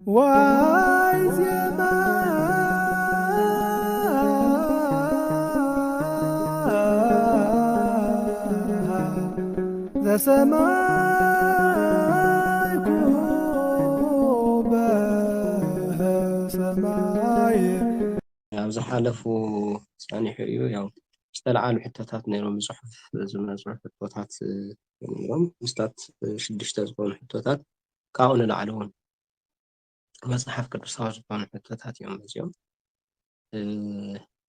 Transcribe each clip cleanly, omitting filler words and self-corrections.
وعزيما ذا سماي كوبا سماي ያው ዝሓለፉ ፀኒሑ እዩ ያው ዝተለዓሉ ሕቶታት ነይሮም ብፅሑፍ ዝመፁ ሕቶታት ነይሮም ምስታት 6 ዝኾኑ ሕቶታት ካብኡ ንላዕሊ እውን መፅሓፍ ቅዱሳዊ ዝኾኑ ሕቶታት እዮም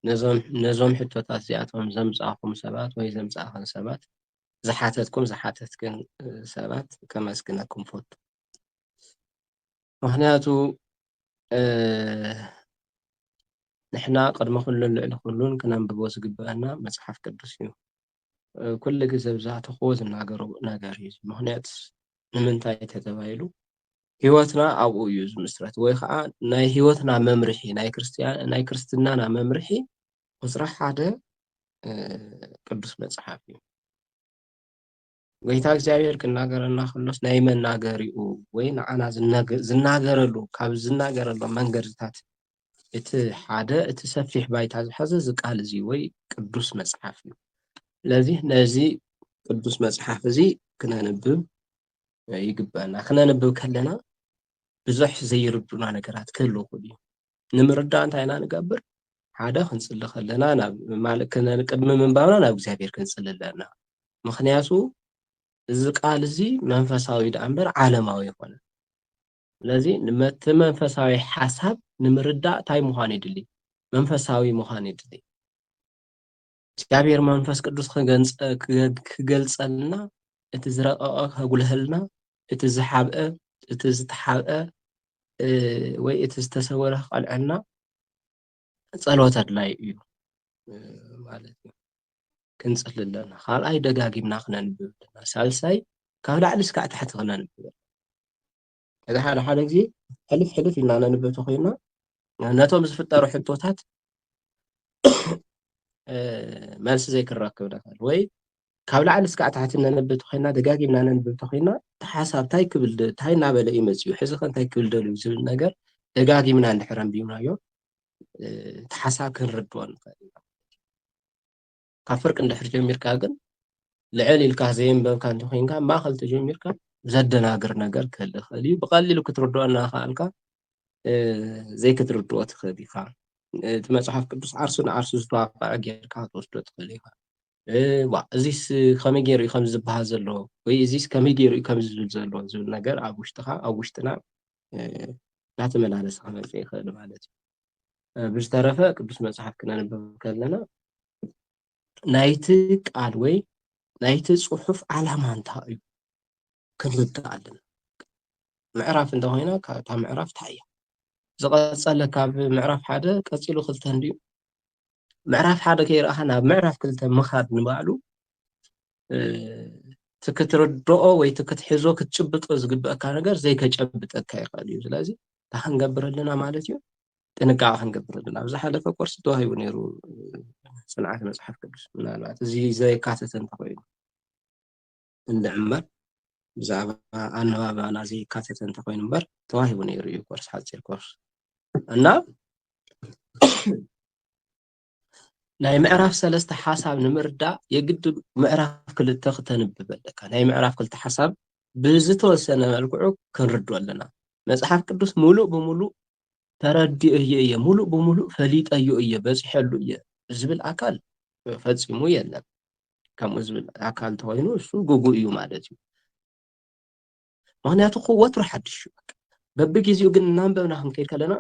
መፅኦም ነዞም ሕቶታት እዚኣቶም ዘምፃእኹም ሰባት ወይ ዘምፃእኸን ሰባት ዝሓተትኩም ዝሓተትክን ሰባት ከመስግነኩም ፈቱ ምክንያቱ ንሕና ቅድሚ ኩሉን ልዕሊ ኩሉን ክነንብቦ ዝግበአና መፅሓፍ ቅዱስ እዩ ኩሉ ግዜ ብዛዕትኹዎ ዝናገሮ ነገር እዩ ምክንያት ንምንታይ ተተባሂሉ ህይወትና ኣብኡ እዩ ዝምስረት ወይ ከዓ ናይ ህይወትና መምርሒ ናይ ክርስትናና መምርሒ ቁፅሪ 1 ቅዱስ መፅሓፍ እዩ ጎይታ እግዚአብሔር ክናገረና ከሎስ ናይ መናገሪኡ ወይ ንዓና ዝናገረሉ ካብ ዝናገረሉ መንገድታት እቲ ሓደ እቲ ሰፊሕ ባይታ ዝሓዘ ዝቃል እዚ ወይ ቅዱስ መፅሓፍ እዩ ስለዚ ነዚ ቅዱስ መፅሓፍ እዚ ክነንብብ ይግባአና ክነንብብ ከለና ብዙሕ ዘይርዱና ነገራት ክህልው ይኽእሉ ንምርዳእ እንታይ ኢና ንገብር ሓደ ክንፅሊ ከለና ማለት ቅድሚ ምንባብና ናብ እግዚአብሔር ክንፅሊ ኣለና ምክንያቱ እዚ ቃል እዚ መንፈሳዊ ዳ እምበር ዓለማዊ ይኾነ ስለዚ ነቲ መንፈሳዊ ሓሳብ ንምርዳእ እንታይ ምዃን ይድሊ መንፈሳዊ ምዃን ይድሊ እግዚአብሔር መንፈስ ቅዱስ ክገልፀልና እቲ ዝረቐቐ ከጉልህልና እቲ ዝሓብአ እቲ ዝተሓብአ ወይ እቲ ዝተሰወረ ቃልዐና ጸሎት ኣድላይ እዩ ማለት እዩ ክንጽሊ ኣለና ካልኣይ ደጋጊምና ክነንብብ ኣለና ሳልሳይ ካብ ላዕሊ እስካዕ ታሕቲ ክነንብብ እዚ ሓደ ግዜ ሕልፍ ኢልና ነንብብ ተኾይና ነቶም ዝፍጠሩ ሕቶታት መልሲ ዘይክንረክብ ንኽእል ወይ ካብ ላዕሊ እስካዕ ታሕቲ ነንብብ ተኾይና ደጋጊምና ነንብብ ተኾይና እቲ ሓሳብ እንታይ ክብል እንታይ እናበለ እዩ መፅኡ ሕዚ ኸ እንታይ ክብል ደልዩ ዝብል ነገር ደጋጊምና እንድሕር ኣንቢብናዮ እቲ ሓሳብ ክንርድኦ ንኽእል ኢና ካብ ፍርቂ እንድሕር ጀሚርካ ግን ልዕል ኢልካ ዘየንበብካ እንተኮይንካ ማእኸል ተጀሚርካ ዘደናግር ነገር ክህሊ ይኽእል እዩ ብቐሊሉ ክትርድኦ እናኸኣልካ ዘይክትርድኦ ትኽእል ኢኻ እቲ መፅሓፍ ቅዱስ ዓርሱ ንዓርሱ ዝተዋፈዐ ጌርካ ክትወስዶ ትኽእል ኢኻ እዚስ ከመይ ገይሩ እዩ ከም ዝበሃል ዘለዎ ወይ እዚስ ከመይ ገይሩ እዩ ከም ዝብል ዘሎ ዝብል ነገር ኣብ ውሽጥኻ ኣብ ውሽጥና እናተመላለሰ ክመፅእ ይኽእል ማለት እዩ ብዝተረፈ ቅዱስ መፅሓፍ ክነንብብ ከለና ናይቲ ቃል ወይ ናይቲ ፅሑፍ ዓላማ እንታይ እዩ ክንርዳእ ኣለና ምዕራፍ እንተኮይና ካብታ ምዕራፍ እንታይ እያ ዝቐፀለ ካብ ምዕራፍ 1 ቀፂሉ 2 እንድዩ ምዕራፍ 1 ከይረኣኻ ናብ ምዕራፍ 2 ምኻድ ንባዕሉ ትክትርድኦ ወይ ትክትሕዞ ክትጭብጦ ዝግበአካ ነገር ዘይከጨብጠካ ይኽእል እዩ ስለዚ እንታይ ክንገብር ኣለና ማለት እዩ ጥንቃቐ ክንገብር ኣለና ኣብ ዝሓለፈ ኮርሲ ተዋሂቡ ነይሩ صنعت መፅሓፍ ቅዱስ ምናልባት እዚ ዘይካተተ እንተኮይኑ እንድዕመር ብዛዕባ ኣነባብና ዘይካተተ እንተኮይኑ እምበር ተዋሂቡ ነይሩ እዩ ኮርስ ሓፂር ኮርስ እና ናይ ምዕራፍ 3 ሓሳብ ንምርዳእ የግድ ምዕራፍ 2 ክተንብብ ኣለካ ናይ ምዕራፍ 2 ሓሳብ ብዝተወሰነ መልክዑ ክንርድኦ ኣለና መፅሓፍ ቅዱስ ሙሉእ ብሙሉእ ተረዲኡ እየ ሙሉእ ብሙሉእ ፈሊጠዩ እየ በፂሐሉ እየ ዝብል ኣካል ፈፂሙ የለን ከምኡ ዝብል ኣካል እንተኮይኑ እሱ ጉጉእ እዩ ማለት እዩ ምክንያቱ ወትሩ ሓድሽ በቢግዜኡ ግን እናንበብና ክንከይድ ከለና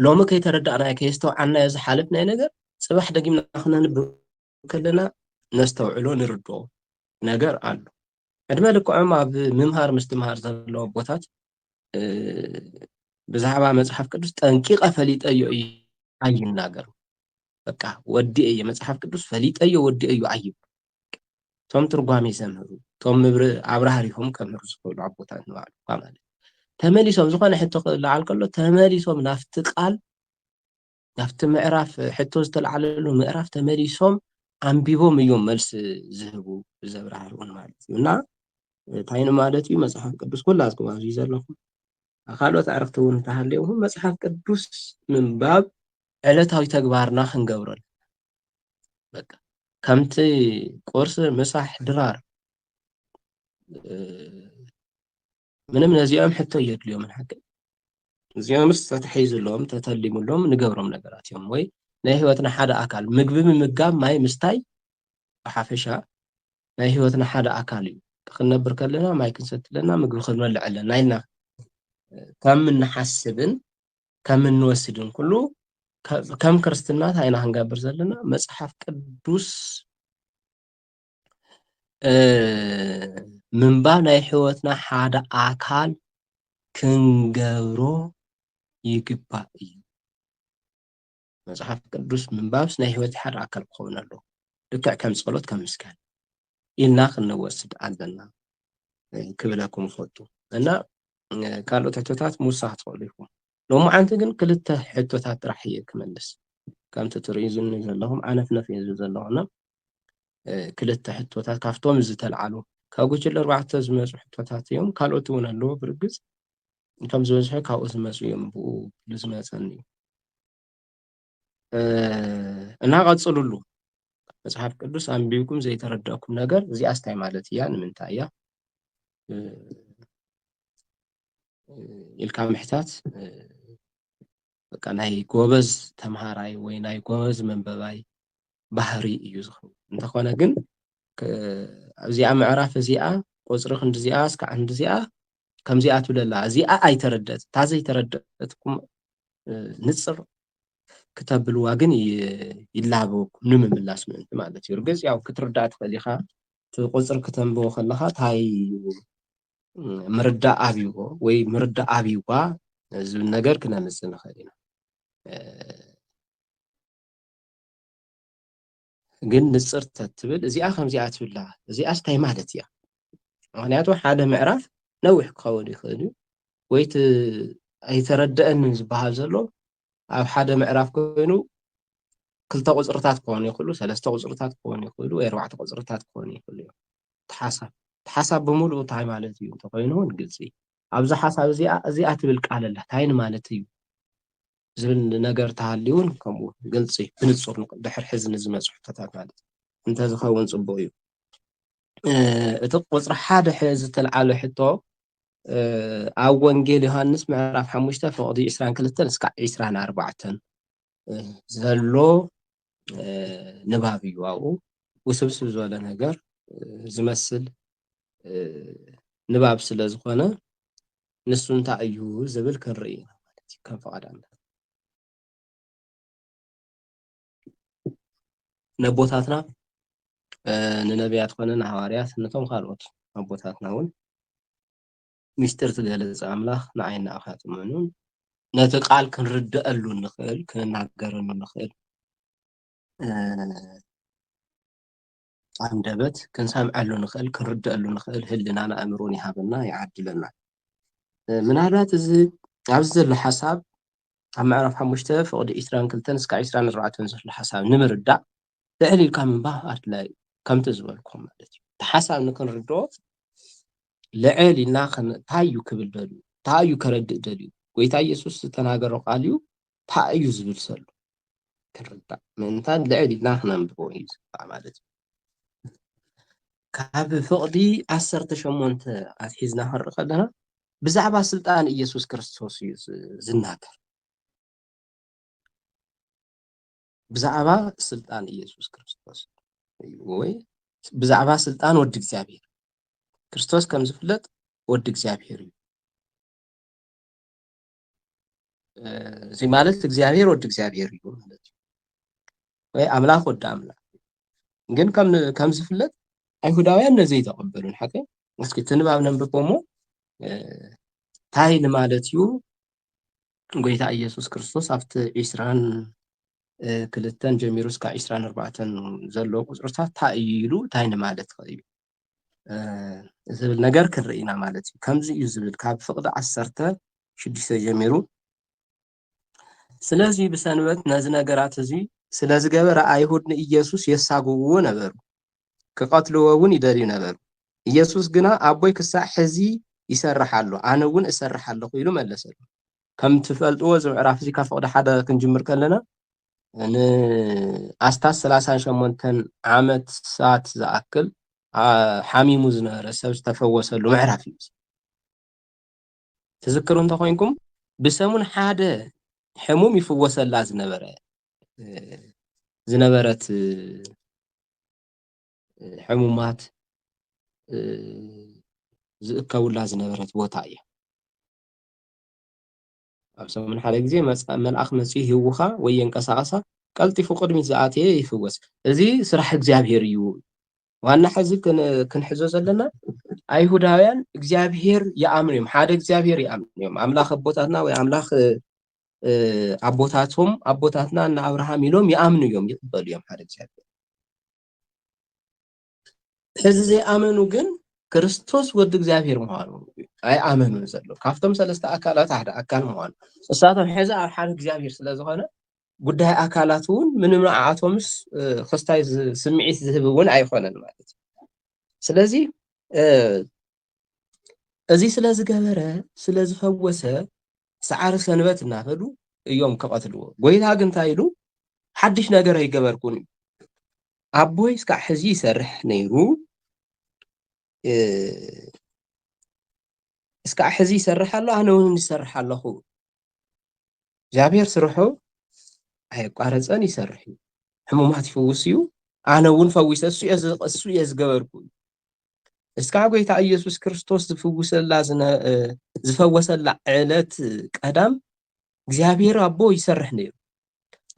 ሎሚ ከይተረዳእና ከየስተውዓልናዮ ዝሓለፍናዮ ነገር ፅባሕ ደጊምና ክነንብብ ከለና ነስተውዕሎ ንርድኦ ነገር ኣሎ ዕድመ ልክዖም ኣብ ምምሃር ምስትምሃር ዘለዎ ቦታት ብዛዕባ መፅሓፍ ቅዱስ ጠንቂቐ ፈሊጠዮ እዩ ኣይናገር በቃ ወዲእ እየ መፅሓፍ ቅዱስ ፈሊጠዮ ወዲእ እዩ ኣይብ ቶም ትርጓሜ ዘምህሩ ቶም ኣብራህሪሆም ከምህሩ ዝኽእሉ ኣቦታት ንባዕሉ ማለት ተመሊሶም ዝኾነ ሕቶ ክለዓል ከሎ ተመሊሶም ናፍቲ ቃል ናፍቲ ምዕራፍ ሕቶ ዝተለዓለሉ ምዕራፍ ተመሊሶም ኣንቢቦም እዮም መልሲ ዝህቡ ዘብራህርኡን ማለት እዩ እና እንታይ ማለት እዩ መፅሓፍ ቅዱስ ኩላትኩም ኣብዚ ዘለኹም ካልኦት ኣዕርክቲ እውን እንተሃልዮም መፅሓፍ ቅዱስ ምንባብ ዕለታዊ ተግባርና ክንገብረሉ በቃ ከምቲ ቁርሲ ምሳሕ ድራር ምንም ነዚኦም ሕቶ የድልዮም ሓቂ እዚኦምስ ተተሒዙሎም ተተሊሙሎም ንገብሮም ነገራት እዮም ወይ ናይ ህይወትና ሓደ ኣካል ምግቢ ምምጋብ ማይ ምስታይ ብሓፈሻ ናይ ህይወትና ሓደ ኣካል እዩ ክንነብር ከለና ማይ ክንሰቲ ኣለና ምግቢ ክንበልዕ ኣለና ኢልና ከም እንሓስብን ከም እንወስድን ኩሉ ከም ክርስትና ታይና ክንገብር ዘለና መፅሓፍ ቅዱስ ምንባብ ናይ ህይወትና ሓደ ኣካል ክንገብሮ ይግባእ እዩ መፅሓፍ ቅዱስ ምንባብስ ናይ ህይወት ሓደ ኣካል ክኸውን ኣለዎ ልክዕ ከም ጸሎት ከም ምስጋና ኢልና ክንወስድ ኣለና ክብለኩም ፈልጡ እና ካልኦት ሕቶታት ምውሳኽ ትኽእሉ ኢኹም ሎማዓንቲ ግን ክልተ ሕቶታት ጥራሕ እየ ክመልስ ከምቲ ትርእዩኒ ዘለኹም ኣነፍነፍ እየ ዝብል ዘለኹና ክልተ ሕቶታት ካብቶም ዝተልዓሉ ካብ ጉጅለ 4 ዝመፁ ሕቶታት እዮም ካልኦት እውን ኣለዎ ብርግጽ ከም ዝበዝሐ ካብኡ ዝመፁ እዮም ብኡ ዝመፀኒ እናቐፅሉሉ መጽሐፍ ቅዱስ አንቢብኩም ዘይተረዳእኩም ነገር እዚኣ ስታይ ማለት እያ ንምንታይ እያ ኢልካ ምሕታት በቃ ናይ ጎበዝ ተምሃራይ ወይ ናይ ጎበዝ መንበባይ ባህሪ እዩ ዝኸውን እንተኾነ ግን እዚኣ ምዕራፍ እዚኣ ቁፅሪ ክንዲ እዚኣ እስካዕ ክንዲ እዚኣ ከምዚኣ ትብለላ እዚኣ ኣይተረደአት እታ ዘይተረደአትኩም ንፅር ክተብልዋ ግን ይላበወኩም ንምምላስ ምእንቲ ማለት እዩ ርግፅ ያው ክትርዳእ ትኽእል ኢኻ እቲ ቁፅሪ ክተንብቦ ከለኻ እንታይ ምርዳእ ኣብይዎ ወይ ምርዳእ ኣብይዋ ዝብል ነገር ክነምፅእ ንኽእል ኢና ግን ንፅር ተትብል እዚኣ ከምዚኣ ትብላ እዚኣ ስታይ ማለት እያ ምክንያቱ ሓደ ምዕራፍ ነዊሕ ክኸውን ይኽእል እዩ ወይቲ ኣይተረድአንን ዝበሃል ዘሎ ኣብ ሓደ ምዕራፍ ኮይኑ ክልተ ቁፅርታት ክኾኑ ይኽእሉ ሰለስተ ቁፅርታት ክኾኑ ይኽእሉ ወይ 4 ቁፅርታት ክኾኑ ይኽእሉ እዮም ተሓሳብ ብምሉእ እንታይ ማለት እዩ እንተኮይኑ እውን ግልፂ ኣብዚ ሓሳብ እዚኣ ትብል ቃል ኣላ እንታይ ማለት እዩ ዝብል ነገር ተሃልዩን ከምኡ ግልፂ ብንፁር ድሕሪ ሕዚ ንዝመፁ ሕቶታት ማለት እንተዝኸውን ፅቡቅ እዩ እቲ ቁፅሪ ሓደ ዝተልዓለ ሕቶ ኣብ ወንጌል ዮሃንስ ምዕራፍ 5 ፍቕዲ 22 እስካዕ 24 ዘሎ ንባብ እዩ ኣብኡ ውስብስብ ዝበለ ነገር ዝመስል ንባብ ስለ ዝኾነ ንሱ እንታይ እዩ ዝብል ክንርኢ ማለት እዩ ከም ፈቃድ ኣምላክ ነቦታትና ንነቢያት ኮነ ንሃዋርያት ነቶም ካልኦት ኣቦታትና እውን ምስጢር ዝገለፀ ኣምላኽ ንዓይና ኣኻ ጥምኑን ነቲ ቃል ክንርድአሉ ንኽእል ክንናገረሉ ንኽእል ኣንደበት ክንሰምዐሉ ንኽእል ክንርድአሉ ንኽእል ህልናና ኣእምሮን ይሃበና ይዓድለና ምናልባት እዚ ኣብዚ ዘሎ ሓሳብ ኣብ ምዕራፍ 5 ፍቕዲ 22 እስካዕ 24 ዘሎ ሓሳብ ንምርዳእ ልዕል ኢልካ ምንባብ ኣድላይ ከምቲ ዝበልኩም ማለት እዩ እቲ ሓሳብ ንክንርድኦ ልዕል ኢልና እንታይ እዩ ክብል ደልዩ እንታይ እዩ ከረድእ ደልዩ ጎይታ ኢየሱስ ዝተናገሮ ቃል እዩ እንታይ እዩ ዝብል ዘሎ ክንርዳእ ምእንታን ልዕል ኢልና ክነንብቦ እዩ ዝግባእ ማለት እዩ ካብ ፍቕዲ 18 ኣትሒዝና ክንርኢ ከለና ብዛዕባ ስልጣን ኢየሱስ ክርስቶስ እዩ ዝናገር ብዛዕባ ስልጣን ኢየሱስ ክርስቶስ ወይ ብዛዕባ ስልጣን ወዲ እግዚአብሔር ክርስቶስ ከም ዝፍለጥ ወዲ እግዚአብሔር እዩ እዚ ማለት እግዚአብሔር ወዲ እግዚአብሔር እዩ ማለት እዩ ወይ ኣምላኽ ወዲ ኣምላኽ ግን ከም ዝፍለጥ ኣይሁዳውያን ነዚ ይተቐበሉን ሓቀ እስኪ ትንባብ ነንብቦሞ እንታይ ማለት እዩ ጎይታ ኢየሱስ ክርስቶስ ኣብቲ 22 ጀሚሩ እስካብ 24 ዘሎ ቁፅርታት እንታይ እዩ ኢሉ እንታይ ንማለት እዩ ዝብል ነገር ክንርኢና ማለት እዩ ከምዚ እዩ ዝብል ካብ ፍቕዲ 16 ጀሚሩ ስለዚ ብሰንበት ነዚ ነገራት እዚ ስለ ዝገበረ ኣይሁድ ንኢየሱስ የሳግብዎ ነበሩ ክቐትልዎ እውን ይደልዩ ነበሩ ኢየሱስ ግና ኣቦይ ክሳዕ ሕዚ يسرح له أنا ون أسرح له قيلو ملسل كم تفعلت وزع رافزي كفقد حدا كنجمر كلنا أنا أستاذ ثلاثة شمونتن عامت ساعة زأكل حامي مزنا رسوج تفوز له معرفي تذكرون تخوينكم بسمون حدا حموم يفوز الله زنبرت حمومات ዝእከቡላ ዝነበረት ቦታ እያ ኣብ ሰሙን ሓደ ግዜ መልኣኽ መፅኡ ይህውኻ ወይ የንቀሳቐሳ ቀልጢፉ ቅድሚት ዝኣተየ ይፍወስ እዚ ስራሕ እግዚኣብሔር እዩ ዋና ሕዚ ክንሕዞ ዘለና ኣይሁዳውያን እግዚኣብሔር ይኣምኑ እዮም ሓደ እግዚኣብሔር ይኣምኑ እዮም ኣምላኽ ኣቦታትና ወይ ኣምላኽ ኣቦታትና እና ኣብርሃም ኢሎም ይኣምኑ እዮም ይቕበሉ እዮም ሓደ እግዚኣብሔር ሕዚ ዘይኣመኑ ግን ክርስቶስ ወዲ እግዚአብሔር ምዃኑ ኣይ ኣመኑ ዘሎ ካብቶም ሰለስተ ኣካላት ሓደ ኣካል ምዃኑ እሳቶም ሕዚ ኣብ ሓደ እግዚአብሔር ስለ ዝኾነ ጉዳይ ኣካላት እውን ምንም ንዓኣቶምስ ክስታይ ስምዒት ዝህብ እውን ኣይኮነን ማለት እዩ ስለዚ እዚ ስለ ዝገበረ ስለ ዝፈወሰ ሰዓር ሰንበት እናበሉ እዮም ከቐትልዎ ጎይታ ግን እንታይ ኢሉ ሓድሽ ነገር ኣይገበርኩን ኣቦይ እስካዕ ሕዚ ይሰርሕ ነይሩ እስካዕ ሕዚ ይሰርሕ ኣሎ ኣነ እውን ይሰርሕ ኣለኹ እግዚአብሔር ስርሑ ኣይቋረፀን ይሰርሕ እዩ ሕሙማት ይፍውስ እዩ ኣነ እውን ፈዊሰ እሱ እየ ዝገበርኩ እስካዕ ጎይታ ኢየሱስ ክርስቶስ ዝፈወሰላ ዕለት ቀዳም እግዚአብሔር ኣቦ ይሰርሕ ነይሩ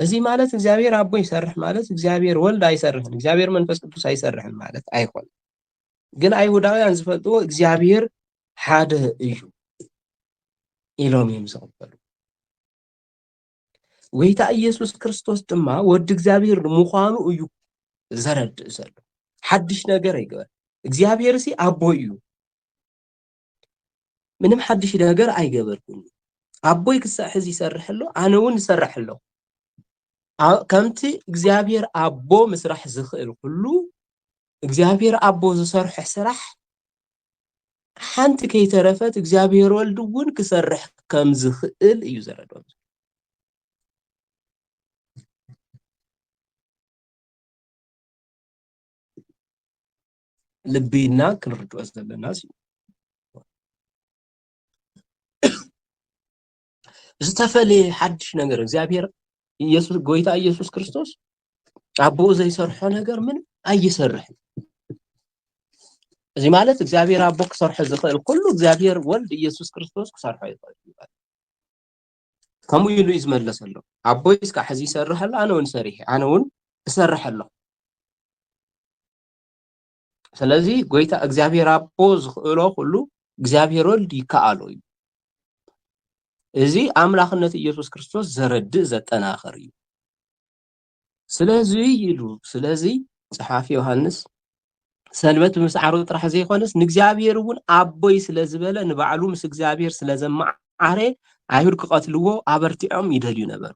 እዚ ማለት እግዚአብሔር ኣቦ ይሰርሕ ማለት እግዚአብሔር ወልድ ኣይሰርሕን እግዚአብሔር መንፈስ ቅዱስ ኣይሰርሕን ማለት ኣይኮነን ግን ኣይሁዳውያን ዝፈልጥዎ እግዚአብሔር ሓደ እዩ ኢሎም እዮም ዝቕበሉ ጎይታ ኢየሱስ ክርስቶስ ድማ ወዲ እግዚአብሔር ምዃኑ እዩ ዘረድእ ዘሎ ሓድሽ ነገር ኣይገበር እግዚአብሔር ሲ ኣቦ እዩ ምንም ሓድሽ ነገር ኣይገበርኩን ኣቦይ ክሳዕ ሕዚ ይሰርሕ ኣሎ ኣነ እውን ይሰርሕ ኣለኹ ከምቲ እግዚአብሔር ኣቦ ምስራሕ ዝኽእል ኩሉ እግዚአብሔር ኣቦ ዝሰርሕ ስራሕ ሓንቲ ከይተረፈት እግዚአብሔር ወልድ እውን ክሰርሕ ከም ዝኽእል እዩ ዘረድኦም ልቢና ክንርድኦ ዘለና ዝተፈለየ ሓድሽ ነገር እግዚአብሔር ኢየሱስ ጎይታ ኢየሱስ ክርስቶስ ኣቦኡ ዘይሰርሖ ነገር ምን ኣይሰርሕን እዚ ማለት እግዚአብሔር ኣቦ ክሰርሖ ዝኽእል ኩሉ እግዚአብሔር ወልድ ኢየሱስ ክርስቶስ ክሰርሖ ይኽእል እዩ ከምኡ ኢሉ ይዝመለስ ኣሎ ኣቦይ እስካዕ ሕዚ ይሰርሕ ኣሎ ኣነ እውን ሰሪሐ ኣነ እውን እሰርሕ ኣለኹ ስለዚ ጎይታ እግዚአብሔር ኣቦ ዝኽእሎ ኩሉ እግዚአብሔር ወልድ ይከኣሎ እዩ እዚ ኣምላኽነት ኢየሱስ ክርስቶስ ዘረድእ ዘጠናኽር እዩ ስለዚ ኢሉ ስለዚ ጸሓፊ ዮሐንስ ሰንበት ብምስዓሩ ጥራሕ ዘይኮነስ ንእግዚአብሔር እውን ኣቦይ ስለ ዝበለ ንባዕሉ ምስ እግዚአብሔር ስለ ዘመዓረ ኣይሁድ ክቐትልዎ ኣበርቲዖም ይደልዩ ነበሩ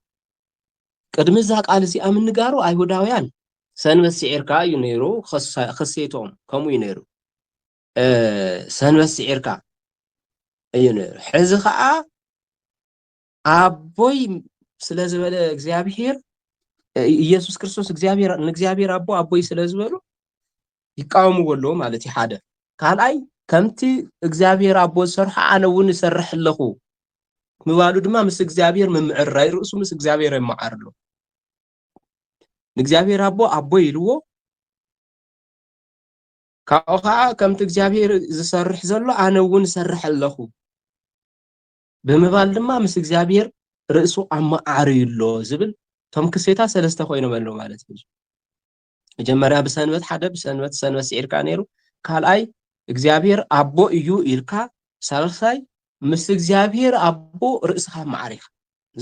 ቅድሚ እዛ ቃል እዚኣ ምንጋሩ ኣይሁዳውያን ሰንበት ሲዒርካ እዩ ነይሩ ክሴቶም ከምኡ እዩ ነይሩ ሰንበት ሲዒርካ እዩ ነይሩ ሕዚ ከዓ ኣቦይ ስለ ዝበለ እግዚአብሔር ኢየሱስ ክርስቶስ ንእግዚአብሔር ኣቦ ኣቦይ ስለ ዝበሉ ይቃወምዎ ኣለዎ ማለት እዩ ሓደ ካልኣይ ከምቲ እግዚአብሔር ኣቦ ዝሰርሖ ኣነ እውን ይሰርሕ ኣለኹ ምባሉ ድማ ምስ እግዚአብሔር ምምዕራይ ርእሱ ምስ እግዚአብሔር ይመዓር ኣሎ ንእግዚአብሔር ኣቦ ኣቦይ ኢልዎ ካብኡ ከዓ ከምቲ እግዚአብሔር ዝሰርሕ ዘሎ ኣነ እውን ይሰርሕ ኣለኹ ብምባል ድማ ምስ እግዚአብሔር ርእሱ ኣመዓርዩሎ ዝብል ቶም ክሴታት ሰለስተ ኮይኖም ኣለዉ ማለት እዩ መጀመርያ ብሰንበት ሓደ ብሰንበት ሲዒርካ ነይሩ ካልኣይ እግዚአብሔር ኣቦ እዩ ኢልካ ሳልሳይ ምስ እግዚአብሔር ኣቦ ርእስኻ ማዕሪኻ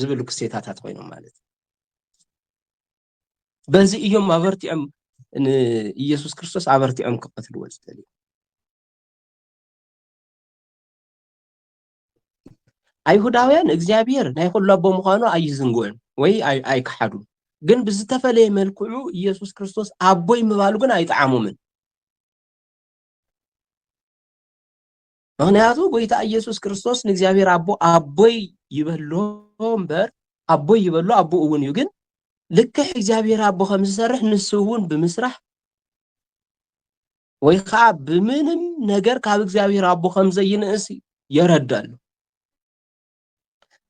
ዝብሉ ክሴታታት ኮይኖም ማለት በዚ እዮም ኣበርቲዖም ንኢየሱስ ክርስቶስ ኣበርቲዖም ክቐትልዎ ዝደልዩ ኣይሁዳውያን እግዚአብሔር ናይ ኩሉ ኣቦ ምዃኑ ኣይዝንግዑን ወይ ኣይከሓዱን ግን ብዝተፈለየ መልክዑ ኢየሱስ ክርስቶስ ኣቦይ ምባሉ ግን ኣይጠዓሙምን ምክንያቱ ጎይታ ኢየሱስ ክርስቶስ ንእግዚአብሔር አቦ አቦይ ይበሎ እምበር አቦይ ይበሎ አቦ እውን እዩ ግን ልክዕ እግዚአብሔር አቦ ከም ዝሰርሕ ንሱ እውን ብምስራሕ ወይ ከዓ ብምንም ነገር ካብ እግዚአብሔር አቦ ከም ዘይንእስ የረዳሉ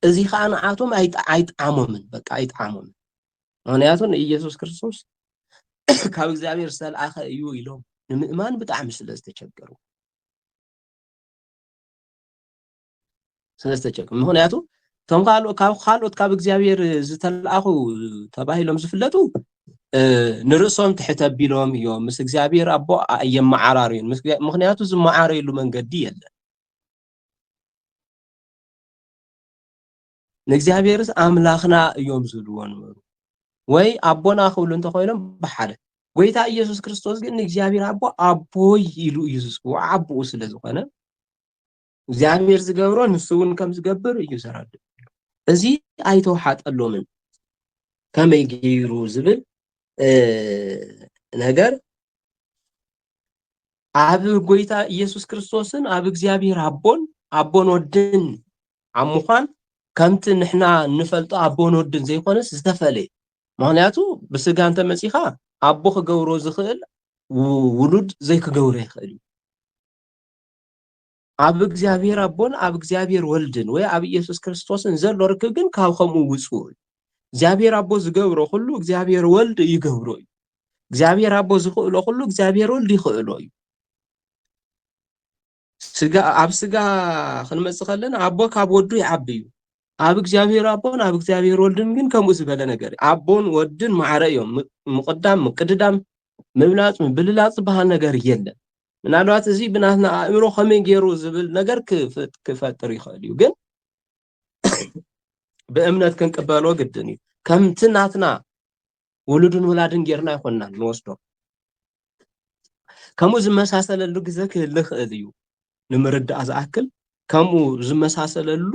እዚ ከዓ ንዓቶም አይጣዓሞምን በቃ አይጣዓሞምን ምክንያቱ ኢየሱስ ክርስቶስ ካብ እግዚአብሔር ዝተልኣኸ እዩ ኢሎም ንምእማን ብጣዕሚ ስለ ዝተቸገሩ ምክንያቱ ቶም ካልኦት ካብ እግዚአብሔር ዝተልኣኹ ተባሂሎም ዝፍለጡ ንርእሶም ትሕት ኣቢሎም እዮም ምስ እግዚአብሔር አቦ የመዓራርዩን ምክንያቱ ዝመዓረይሉ መንገዲ የለን ንእግዚአብሔርስ ኣምላኽና እዮም ዝብልዎ ነበሩ ወይ ኣቦና ክብሉ እንተኮይኖም ብሓደ ጎይታ ኢየሱስ ክርስቶስ ግን ንእግዚአብሔር አቦ ኣቦይ ኢሉ እዩ ዝፅውዖ ኣቦኡ ስለ ዝኾነ እግዚአብሔር ዝገብሮ ንሱ እውን ከም ዝገብር እዩ ዘረድእ እዚ ኣይተዋሓጠሎምን ከመይ ገይሩ ዝብል ነገር ኣብ ጎይታ ኢየሱስ ክርስቶስን ኣብ እግዚአብሔር ኣቦን ወድን ኣብ ምዃን ከምቲ ንሕና ንፈልጦ ኣቦን ወድን ዘይኮነስ ዝተፈለየ ምክንያቱ ብስጋ እንተመፂኻ ኣቦ ክገብሮ ዝኽእል ውሉድ ዘይክገብሮ ይኽእል ኣብ እግዚአብሔር ኣቦን ኣብ እግዚአብሔር ወልድን ወይ ኣብ ኢየሱስ ክርስቶስን ዘሎ ርክብ ግን ካብ ከምኡ ውፁእ እግዚአብሔር ኣቦ ዝገብሮ ኩሉ እግዚአብሔር ወልድ ይገብሮ እዩ እግዚአብሔር ኣቦ ዝኽእሎ ኩሉ እግዚአብሔር ወልድ ይኽእሎ እዩ ኣብ ስጋ ክንመጽእ ከለና ኣቦ ካብ ወዱ ይዓቢ እዩ ኣብ እግዚአብሔር ኣቦን ኣብ እግዚአብሔር ወልድን ግን ከምኡ ዝበለ ነገር ኣቦን ወድን ማዕረ እዮም ምቅዳም ምቅድዳም ምብላፅ ምብልላፅ ዝበሃል ነገር የለን ምናልባት እዚ ብናትና ኣእምሮ ከመይ ገይሩ ዝብል ነገር ክፈጥር ይኽእል እዩ ግን ብእምነት ክንቅበሎ ግድን እዩ ከምቲ ናትና ውሉድን ውላድን ጌርና ይኮንና ንወስዶ ከምኡ ዝመሳሰለሉ ግዜ ክህሉ ይኽእል እዩ ንምርዳእ ዝኣክል ከምኡ ዝመሳሰለሉ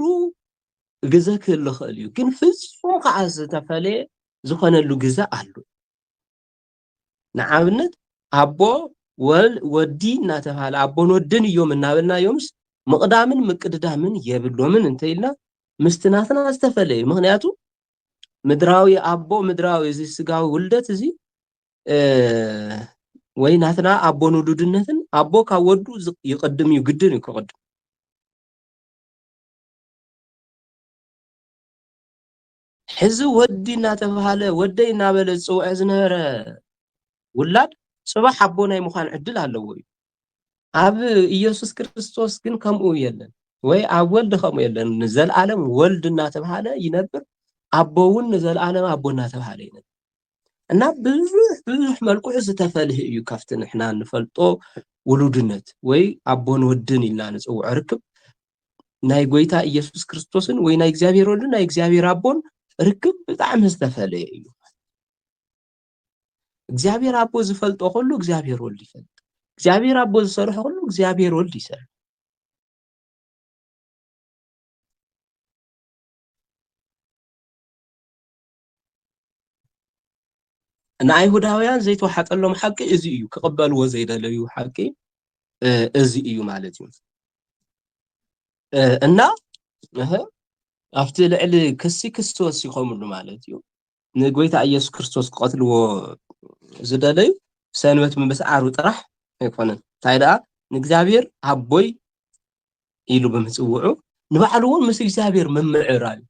ግዜ ክህሉ ይኽእል እዩ ግን ፍጹም ከዓ ዝተፈለየ ዝኾነሉ ግዜ ኣሎ ንኣብነት ኣቦ ወዲ እናተባሃለ ኣቦን ወድን እዮም እናበልናዮምስ ምቕዳምን ምቅድዳምን የብሎምን እንተኢልና ምስትናትና ዝተፈለየ ምክንያቱ ምድራዊ ኣቦ ምድራዊ እዚ ስጋዊ ውልደት እዚ ወይ ናትና ኣቦን ውሉድነትን ኣቦ ካብ ወዱ ይቅድም እዩ ግድን እዩ ክቅድም ሕዚ ወዲ እናተባሃለ ወደይ እናበለ ዝፅውዕ ዝነበረ ውላድ ጽባሕ ኣቦ ናይ ምዃን ዕድል ኣለዎ እዩ ኣብ ኢየሱስ ክርስቶስ ግን ከምኡ የለን ወይ ኣብ ወልድ ከምኡ የለን ንዘለዓለም ወልድ እናተባሃለ ይነብር ኣቦ እውን ንዘለዓለም ኣቦ እናተባሃለ ይነብር እና ብዙሕ መልክዑ ዝተፈልየ እዩ ካብቲ ንሕና ንፈልጦ ውሉድነት ወይ ኣቦን ወድን ኢልና ንፅውዖ ርክብ ናይ ጎይታ ኢየሱስ ክርስቶስን ወይ ናይ እግዚአብሔር ወልድን ናይ እግዚአብሔር ኣቦን ርክብ ብጣዕሚ ዝተፈልየ እዩ እግዚአብሔር አቦ ዝፈልጦ ሁሉ እግዚአብሔር ወልድ ይፈልጥ እግዚአብሔር አቦ ዝሰርሖ ሁሉ እግዚአብሔር ወልድ ይሰርሕ ንኣይሁዳውያን ዘይተዋሓጠሎም ሓቂ እዚ እዩ ክቕበልዎ ዘይደለዩ ሓቂ እዚ እዩ ማለት እዩ እና ኣብቲ ልዕሊ ክሲ ወሲኾምሉ ማለት እዩ ንጎይታ ኢየሱስ ክርስቶስ ክቐትልዎ ዝደለዩ ሰንበት ምብስዓሩ ጥራሕ ኣይኮነን እንታይ ደኣ ንእግዚአብሔር ኣቦይ ኢሉ ብምፅውዑ ንባዕሉ እውን ምስ እግዚአብሔር መምዕራይ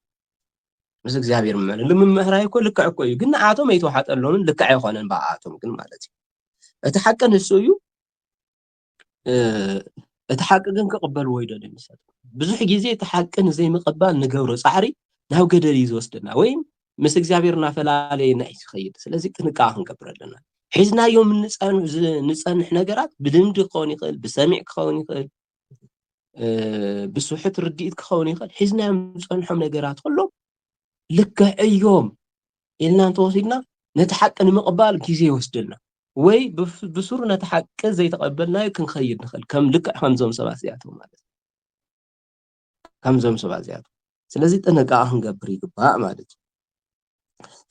ምስ እግዚአብሔር መምዕራይ ንምምዕራይ እኮ ልክዕ እኮ እዩ ግን ንዓቶም ኣይተዋሓጠሎምን ልክዕ ኣይኮነን ብኣቶም ግን ማለት እዩ እቲ ሓቂ ንሱ እዩ እቲ ሓቂ ግን ክቕበልዎ ይደልዩ ምሳሌ ብዙሕ ግዜ እቲ ሓቂ ንዘይምቕባል ንገብሮ ፃዕሪ ናብ ገደል እዩ ዝወስደና ወይ ምስ እግዚአብሔር እናፈላለየና እዩ ዝኸይድ ስለዚ ጥንቃቄ ክንገብር ኣለና ሒዝናዮም ንፀንሕ ነገራት ብልምዲ ክኸውን ይኽእል ብሰሚዕ ክኸውን ይኽእል ብስሑት ርድኢት ክኸውን ይኽእል ሒዝናዮም ዝፀንሖም ነገራት ኩሎም ልክዕ እዮም ኢልና እንተወሲድና ነቲ ሓቂ ንምቕባል ግዜ ይወስደልና ወይ ብሱር ነቲ ሓቂ ዘይተቐበልናዮ ክንኸይድ ንኽእል ከም ልክዕ ከምዞም ሰባት እዚኣቶም ማለት ከምዞም ሰባት እዚኣቶም ስለዚ ጥንቃቄ ክንገብር ይግባእ ማለት እዩ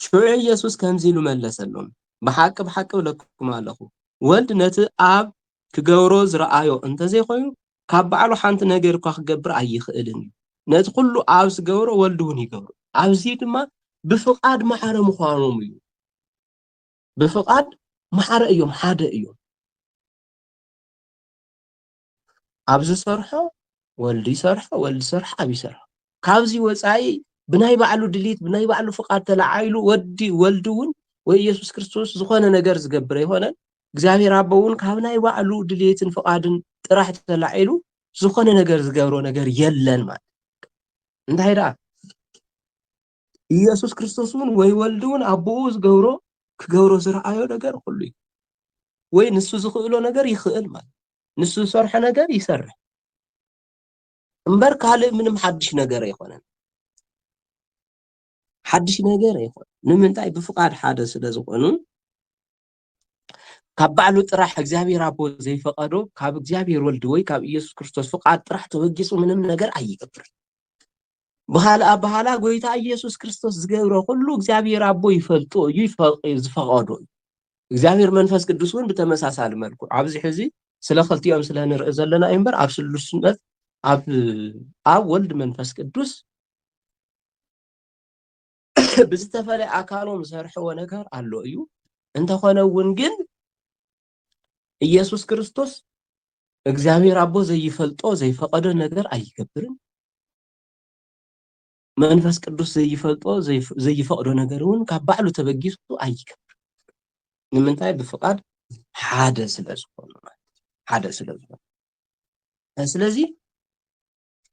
ሽዑ ኢየሱስ ከምዚ ኢሉ መለሰሎም ብሓቂ ብለኩም ኣለኹ ወልድ ነቲ ኣብ ክገብሮ ዝረኣዮ እንተዘይኮይኑ ካብ ባዕሉ ሓንቲ ነገር እኳ ክገብር ኣይኽእልን እዩ ነቲ ኩሉ ኣብ ዝገብሮ ወልዱ እውን ይገብሮ ኣብዚ ድማ ብፍቃድ ማሕረ ምዃኖም እዩ ብፍቃድ ማሕረ እዮም ሓደ እዮም ኣብዚ ሰርሖ ወልዲ ይሰርሖ ወልዲ ሰርሖ ኣብ ይሰርሖ ካብዚ ወፃኢ ብናይ ባዕሉ ድሊት ብናይ ባዕሉ ፍቃድ ተላዓይሉ ወልዲ እውን ወይ ኢየሱስ ክርስቶስ ዝኾነ ነገር ዝገብር ኣይኮነን እግዚአብሔር አቦ እውን ካብ ናይ ባዕሉ ድሌትን ፍቃድን ጥራሕ ተላዓይሉ ዝኾነ ነገር ዝገብሮ ነገር የለን ማለት እንታይ ደኣ ኢየሱስ ክርስቶስ እውን ወይ ወልዲ እውን አቦኡ ዝገብሮ ክገብሮ ዝረኣዮ ነገር ኩሉ እዩ ወይ ንሱ ዝኽእሎ ነገር ይኽእል ማለት ንሱ ዝሰርሖ ነገር ይሰርሕ እምበር ካልእ ምንም ሓድሽ ነገር ኣይኮነን ሓድሽ ነገር ኣይኮነን ንምንታይ ብፍቃድ ሓደ ስለ ዝኾኑ ካብ ባዕሉ ጥራሕ እግዚአብሔር አቦ ዘይፈቀዶ ካብ እግዚአብሔር ወልድ ወይ ካብ ኢየሱስ ክርስቶስ ፍቃድ ጥራሕ ተወጊሱ ምንም ነገር ኣይገብር በኋላ ጎይታ ኢየሱስ ክርስቶስ ዝገብሮ ሁሉ እግዚአብሔር አቦ ይፈልጦ እዩ ዝፈቀዶ እግዚአብሔር መንፈስ ቅዱስ እውን በተመሳሳሊ መልኩ ኣብዚ ሕዚ ስለ ክልቲኦም ስለ ንርኢ ዘለና እምበር ኣብ ስሉስነት ኣብ ወልድ መንፈስ ቅዱስ ብዝተፈለየ ኣካሎም ዝሰርሕዎ ነገር ኣሎ እዩ እንተኾነ እውን ግን ኢየሱስ ክርስቶስ እግዚአብሔር አቦ ዘይፈልጦ ዘይፈቀዶ ነገር ኣይገብርን መንፈስ ቅዱስ ዘይፈልጦ ዘይፈቅዶ ነገር እውን ካብ ባዕሉ ተበጊሱ ኣይገብርን ንምንታይ ብፍቃድ ሓደ ስለ ዝኾኑ ሓደ ስለ ዝኾኑ ስለዚ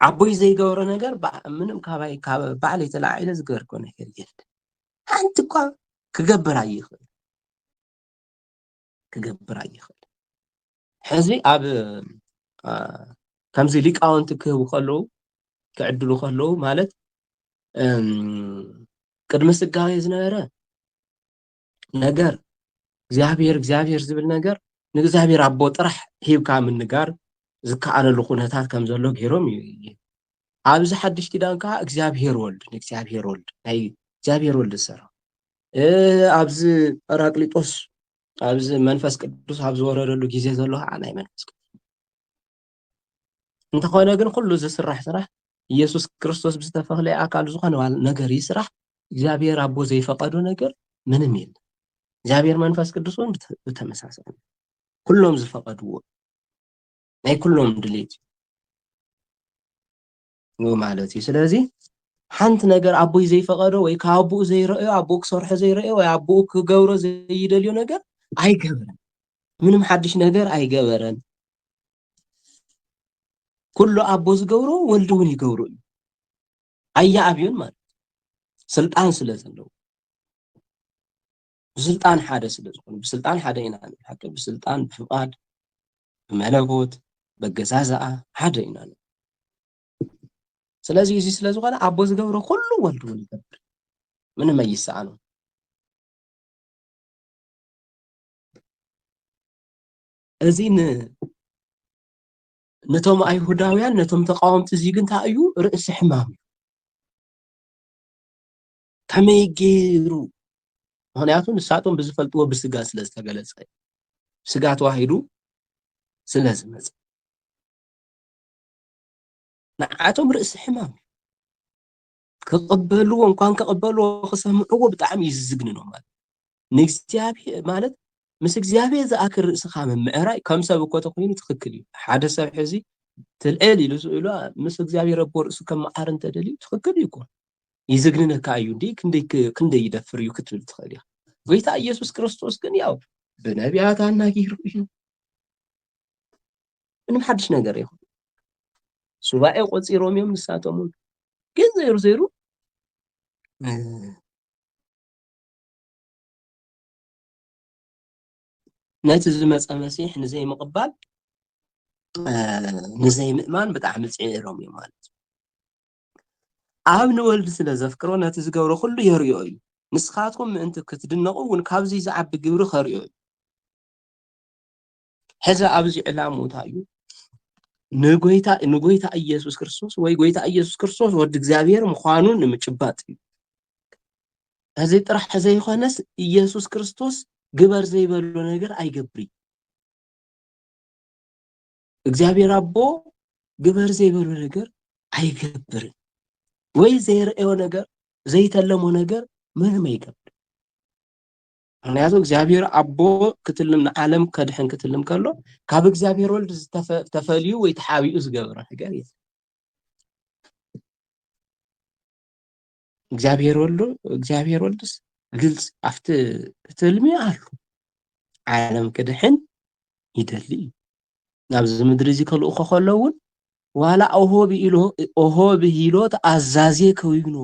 አቦይ ዘይገብሮ ነገር ምንም ካብ ባዕሉ የተላዓለ ዝገበርኮ ነገር የለን ሓንቲ እኳ ክገብር ኣይኽእል ሕዚ ኣብ ከምዚ ሊቃውንቲ ክህቡ ከለዉ ክዕድሉ ከለዉ ማለት ቅድሚ ስጋዌ ዝነበረ ነገር እግዚአብሔር ዝብል ነገር ንእግዚአብሔር አቦ ጥራሕ ሂብካ ምንጋር ዝከኣለሉ ኩነታት ከም ዘሎ ገይሮም እዩ ኣብዚ ሓድሽ ኪዳን ከዓ እግዚአብሔር ወልድ ናይ እግዚአብሔር ወልድ ዝሰርሖ ኣብዚ ጰራቅሊጦስ ኣብዚ መንፈስ ቅዱስ ኣብ ዝወረደሉ ግዜ ዘሎ ከዓ ናይ መንፈስ ቅዱስ እንተኾነ ግን ኩሉ ዝስራሕ ስራሕ ኢየሱስ ክርስቶስ ብዝተፈለየ ኣካል ዝኾነ ነገር ይስራሕ እግዚአብሔር አቦ ዘይፈቀዶ ነገር ምንም የለን እግዚአብሔር መንፈስ ቅዱስ እውን ብተመሳሳሊ ኩሎም ዝፈቀድዎ ናይ ኩሎም ድሌት ነው ማለት እዩ ስለዚ ሓንቲ ነገር አቦይ ዘይፈቀዶ ወይ ከአቦኡ ዘይረአዮ አቦኡ ክሰርሖ ዘይረአዮ ወይ አቦኡ ክገብሮ ዘይደልዮ ነገር ኣይገበረን ምንም ሓድሽ ነገር ኣይገበረን ኩሉ አቦ ዝገብሮ ወልዲ እውን ይገብሮ እዩ ኣያዕብዩን ማለት ስልጣን ስለ ዘለዎ ብስልጣን ሓደ ስለ ዝኾኑ ብስልጣን ሓደ ኢና ንሓቂ ብስልጣን ብፍቃድ ብመለኮት በገዛዝኣ ሓደ ኢና ስለዚ እዚ ስለ ዝኾነ አቦ ዝገብሮ ኩሉ ወልዲ እውን ይገብር ምንም ኣይሰኣኑ እዚ ነቶም ኣይሁዳውያን ነቶም ተቃወምቲ እዚ ግን እንታይ እዩ ርእሲ ሕማም እዩ ከመይ ገይሩ ምክንያቱ ንሳቶም ብዝፈልጥዎ ብስጋ ስለ ዝተገለፀ ስጋ ተዋሂዱ ስለ ዝመፀ ንዓቶም ርእሲ ሕማም ክቅበልዎ እንኳን ከቅበልዎ ክሰምዕዎ ብጣዕሚ ይዝግንኖም ማለት ንእግዚአብሔር ማለት ምስ እግዚአብሔር ዝኣክል ርእስኻ መምዕራይ ከም ሰብ እኮ ተኮይኑ ትክክል እዩ ሓደ ሰብ ሕዚ ትልዕል ኢሉ ስኢሉ ምስ እግዚአብሔር አቦ ርእሱ ከመዓር እንተደልዩ ትክክል እዩ እኮ ይዝግንነካ እዩ እንዴ ክንደይ ይደፍር እዩ ክትብል ትኽእል ኢኻ ጎይታ ኢየሱስ ክርስቶስ ግን ያው ብነቢያት ኣናጊሩ እዩ ምንም ሓድሽ ነገር ይኹን ሱባኤ ቆፂሮም እዮም ንሳቶም ግን ዘይሩ ነቲ ዝመፀ መሲሕ ንዘይ ምቕባል ንዘይ ምእማን ብጣዕሚ ፅዒሮም እዮም ማለት ኣብ ንወልዲ ስለ ዘፍቅሮ ነቲ ዝገብሮ ኩሉ የርዮ እዩ ንስኻትኩም ምእንቲ ክትድነቑ እውን ካብዚ ዝዓቢ ግብሪ ከርዮ እዩ ሕዚ ኣብዚ ዕላሙ እንታይ እዩ ንጎይታ ኢየሱስ ክርስቶስ ወይ ጎይታ ኢየሱስ ክርስቶስ ወዲ እግዚአብሔር ምዃኑን ንምጭባጥ እዩ እዚ ጥራሕ ዘይኮነስ ኢየሱስ ክርስቶስ ግበር ዘይበሎ ነገር ኣይገብሪ እግዚአብሔር አቦ ግበር ዘይበሎ ነገር ኣይገብርን ወይ ዘይርአዮ ነገር ዘይተለሞ ነገር ምንም ኣይገብር ምክንያቱ እግዚአብሔር አቦ ክትልም ዓለም ከድሕን ክትልም ከሎ ካብ እግዚአብሔር ወልድ ተፈልዩ ወይ ተሓቢኡ ዝገበረ ነገር እዩ እግዚአብሔር ወልድስ ግልጽ afti ትልሚ አሉ ዓለም ከድሕን ይደሊ ናብዚ ምድሪ እዚ ከልእኮ ከለውን ዋላ ኦሆ ብሂሎ ተኣዛዚ ኮይኑ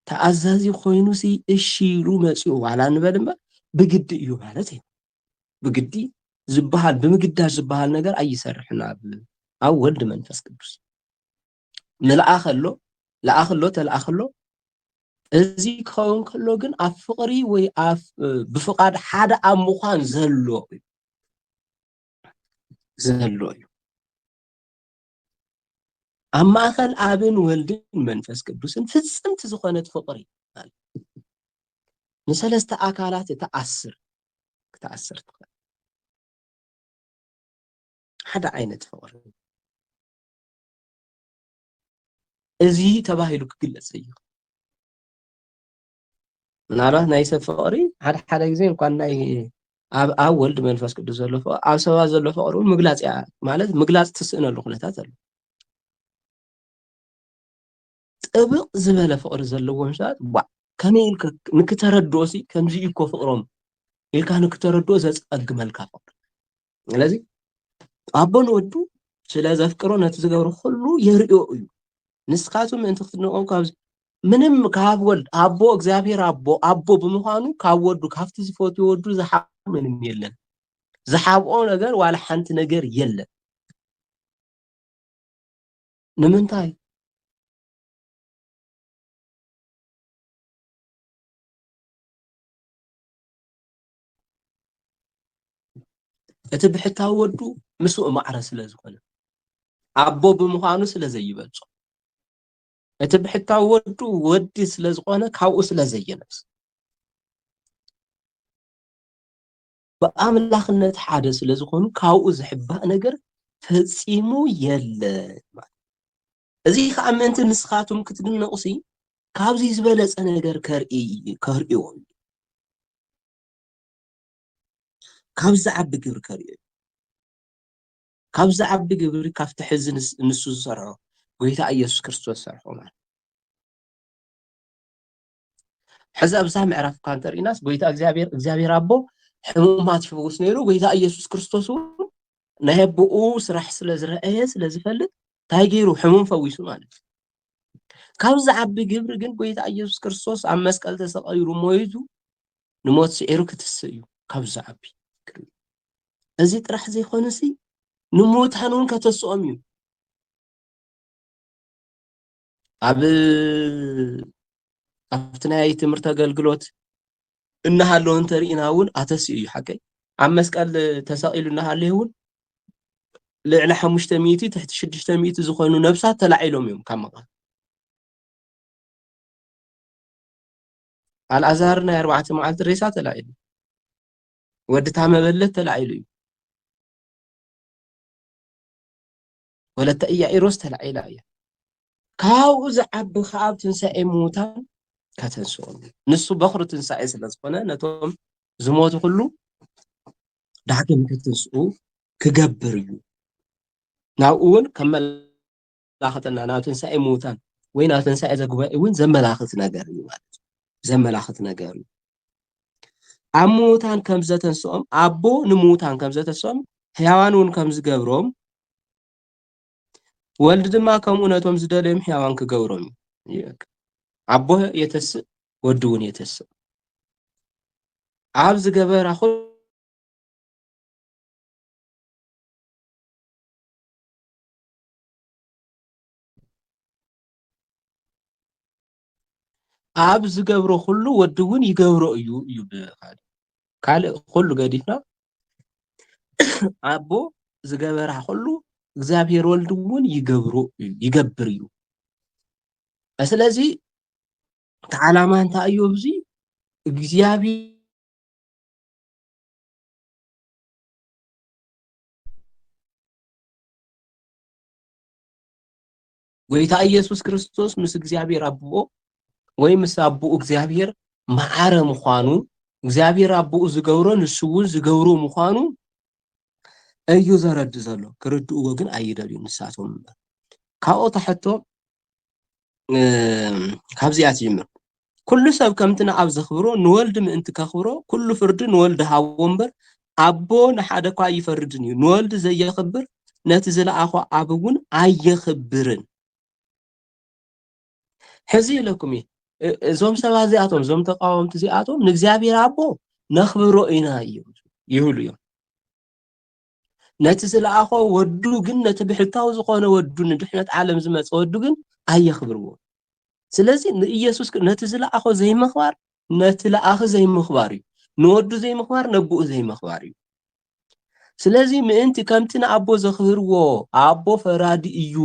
ተኣዛዚ ኮይኑ ሲ እሺ ኢሉ መፅኡ ዋላ ንበል እምበር ብግዲ እዩ ማለት እዩ ብግዲ ዝበሃል ብምግዳጅ ዝበሃል ነገር ኣይሰርሕን ኣብ ወልድ መንፈስ ቅዱስ ንለኣኸሎ ለኣኸሎ ተለኣኸሎ እዚ ክኸውን ከሎ ግን ኣብ ፍቕሪ ወይ ኣብ ብፍቓድ ሓደ ኣብ ምዃን ዘሎ እዩ ኣብ ማእኸል ኣብን ወልድን መንፈስ ቅዱስን ፍፅምቲ ዝኾነት ፍቕሪ ንሰለስተ ኣካላት ክትኣስር ትኽእል ሓደ ዓይነት ፍቕሪ እዚ ተባሂሉ ክግለጽ እዩ ምናልባት ናይ ሰብ ፍቕሪ ሓደ ግዜ እንኳን ናይ ኣብ ወልድ መንፈስ ቅዱስ ዘሎ ፍቕሪ ኣብ ሰባት ዘሎ ፍቕሪ ምግላጽ እያ ማለት ምግላጽ ትስእነሉ ኩነታት ኣሎ ጥብቕ ዝበለ ፍቕሪ ዘለዎም ሰባት ከመይ ኢልካ ንክተረድኦ ሲ ከምዚ እኮ ፍቕሮም ኢልካ ንክተረድኦ ዘጸግመልካ ፍቕሪ ስለዚ ኣቦ ንወዱ ስለ ዘፍቅሮ ነቲ ዝገብሮ ኩሉ የርእዮ እዩ ንስኻቱም ምእንቲ ክትንቆም ካብዚ ምንም ካብ ወልድ ኣቦ እግዚአብሔር ኣቦ ብምዃኑ ካብ ወዱ ካብቲ ዝፈትዮ ወዱ ዝሓቆ ምንም የለን ዝሓቆ ነገር ዋላ ሓንቲ ነገር የለን ንምንታይ እቲ ብሕታዊ ወዱ ምስኡ ማዕረ ስለ ዝኾነ ኣቦ ብምዃኑ ስለ ዘይበልጾ እቲ ብሕታዊ ወዱ ወዲ ስለ ዝኾነ ካብኡ ስለ ዘየነስ በኣምላኽነት ሓደ ስለ ዝኾኑ ካብኡ ዝሕባእ ነገር ፈጺሙ የለን እዚ ከዓ ምእንቲ ንስኻቱም ክትድነቑሲ ካብዚ ዝበለጸ ነገር ከርእዮ ካብዚ ዓቢ ግብሪ ከርእዮ ካብዚ ዓቢ ግብሪ ካብቲ ሕዚ ንሱ ዝሰርሖ ጎይታ ኢየሱስ ክርስቶስ ዝሰርሖ ማለት ሕዚ ኣብዛ ምዕራፍ እኳ እንተሪእናስ ጎይታ እግዚአብሔር ኣቦ ሕሙማት ይፈውስ ነይሩ ጎይታ ኢየሱስ ክርስቶስ ናይ ኣቦኡ ስራሕ ስለ ዝረአየ ስለ ዝፈልጥ እንታይ ገይሩ ሕሙም ፈዊሱ ማለት ካብዚ ዓቢ ግብሪ ግን ጎይታ ኢየሱስ ክርስቶስ ኣብ መስቀል ተሰቒሉ ሞይቱ ንሞት ስዒሩ ክትስእ እዩ ካብዚ ዓቢ እዚ ጥራሕ ዘይኮነሲ ንሙታን እውን ከተስኦም እዩ ኣብቲ ናይ ትምህርቲ ኣገልግሎት እናሃለወ እንተሪእና እውን ኣተስኡ እዩ ሓቀይ ኣብ መስቀል ተሰቒሉ እናሃለየ እውን ልዕሊ 500 ትሕቲ 600 ዝኾኑ ነብሳት ተላዒሎም እዮም ካብ መቃብር ኣልዓዛር ናይ 4 መዓልቲ ሬሳ ተላዒሉ ወዲ ታመበለት ተላዒሉ እዩ ወለተ ኢያኢሮስ ተላዒላ እያ ካብኡ ዝዓቢ ካብ ትንሣኤ ሙታን ከተንስኦም ንሱ በኽሪ ትንሣኤ ስለ ዝኾነ ነቶም ዝሞቱ ኩሉ ዳግም ክትንስኡ ክገብር እዩ ናብኡ እውን ከም መላኽትና ናብ ትንሣኤ ሙታን ወይ ናብ ትንሣኤ ዘጉባኤ እውን ዘመላኽት ነገር እዩ ማለት ዘመላኽት ነገር እዩ ኣብ ሙታን ከም ዘተንስኦም ኣቦ ንሙታን ከም ዘተንስኦም ሕያዋን እውን ከም ዝገብሮም ወልድ ድማ ከምኡ ነቶም ዝደለዮም ሕያዋን ክገብሮም እዩ ኣቦ የተስእ ወዲ እውን የተስእ ኣብ ዝገበራ ኣብ ዝገብሮ ኩሉ ወዲ እውን ይገብሮ እዩ ካልእ ኩሉ ገዲፍና ኣቦ ዝገበራ ኩሉ እግዚአብሔር ወልድ እውን ይገብር እዩ ስለዚ ዓላማ እንታይ እዩ ኣብዚ እግዚአብሔር ጎይታ ኢየሱስ ክርስቶስ ምስ እግዚአብሔር አብኦ ወይ ምስ አብኡ እግዚአብሔር ማዓረ ምዃኑ እግዚአብሔር አብኡ ዝገብሮ ንሱ እውን ዝገብሮ ምዃኑ እዩ ዘረድ ዘሎ ክርድእዎ ግን ኣይደልዩ ንሳቶም ካብኡ ታሕቶ ካብዚኣ ትጅምር ኩሉ ሰብ ከምቲ ንኣብ ዘኽብሮ ንወልድ ምእንቲ ከኽብሮ ኩሉ ፍርዲ ንወልድ ሃቦ እምበር ኣቦ ንሓደ እኳ ይፈርድን እዩ ንወልድ ዘየኽብር ነቲ ዝለኣኾ ኣብ እውን ኣየኽብርን ሕዚ ኢለኩም እየ እዞም ሰባት እዚኣቶም እዞም ተቃወምቲ እዚኣቶም ንእግዚአብሔር ኣቦ ነኽብሮ ኢና እዮም ይብሉ እዮም ነቲ ዝለኣኾ ወዱ ግን ነቲ ብሕታዊ ዝኾነ ወዱ ንድሕነት ዓለም ዝመፀ ወዱ ግን ኣየኽብርዎ ስለዚ ንኢየሱስ ነቲ ዝለኣኾ ዘይምኽባር ነቲ ለኣኺ ዘይምኽባር እዩ ንወዱ ዘይምኽባር ነብኡ ዘይምኽባር እዩ ስለዚ ምእንቲ ከምቲ ንኣቦ ዘኽብርዎ ኣቦ ፈራዲ እዩ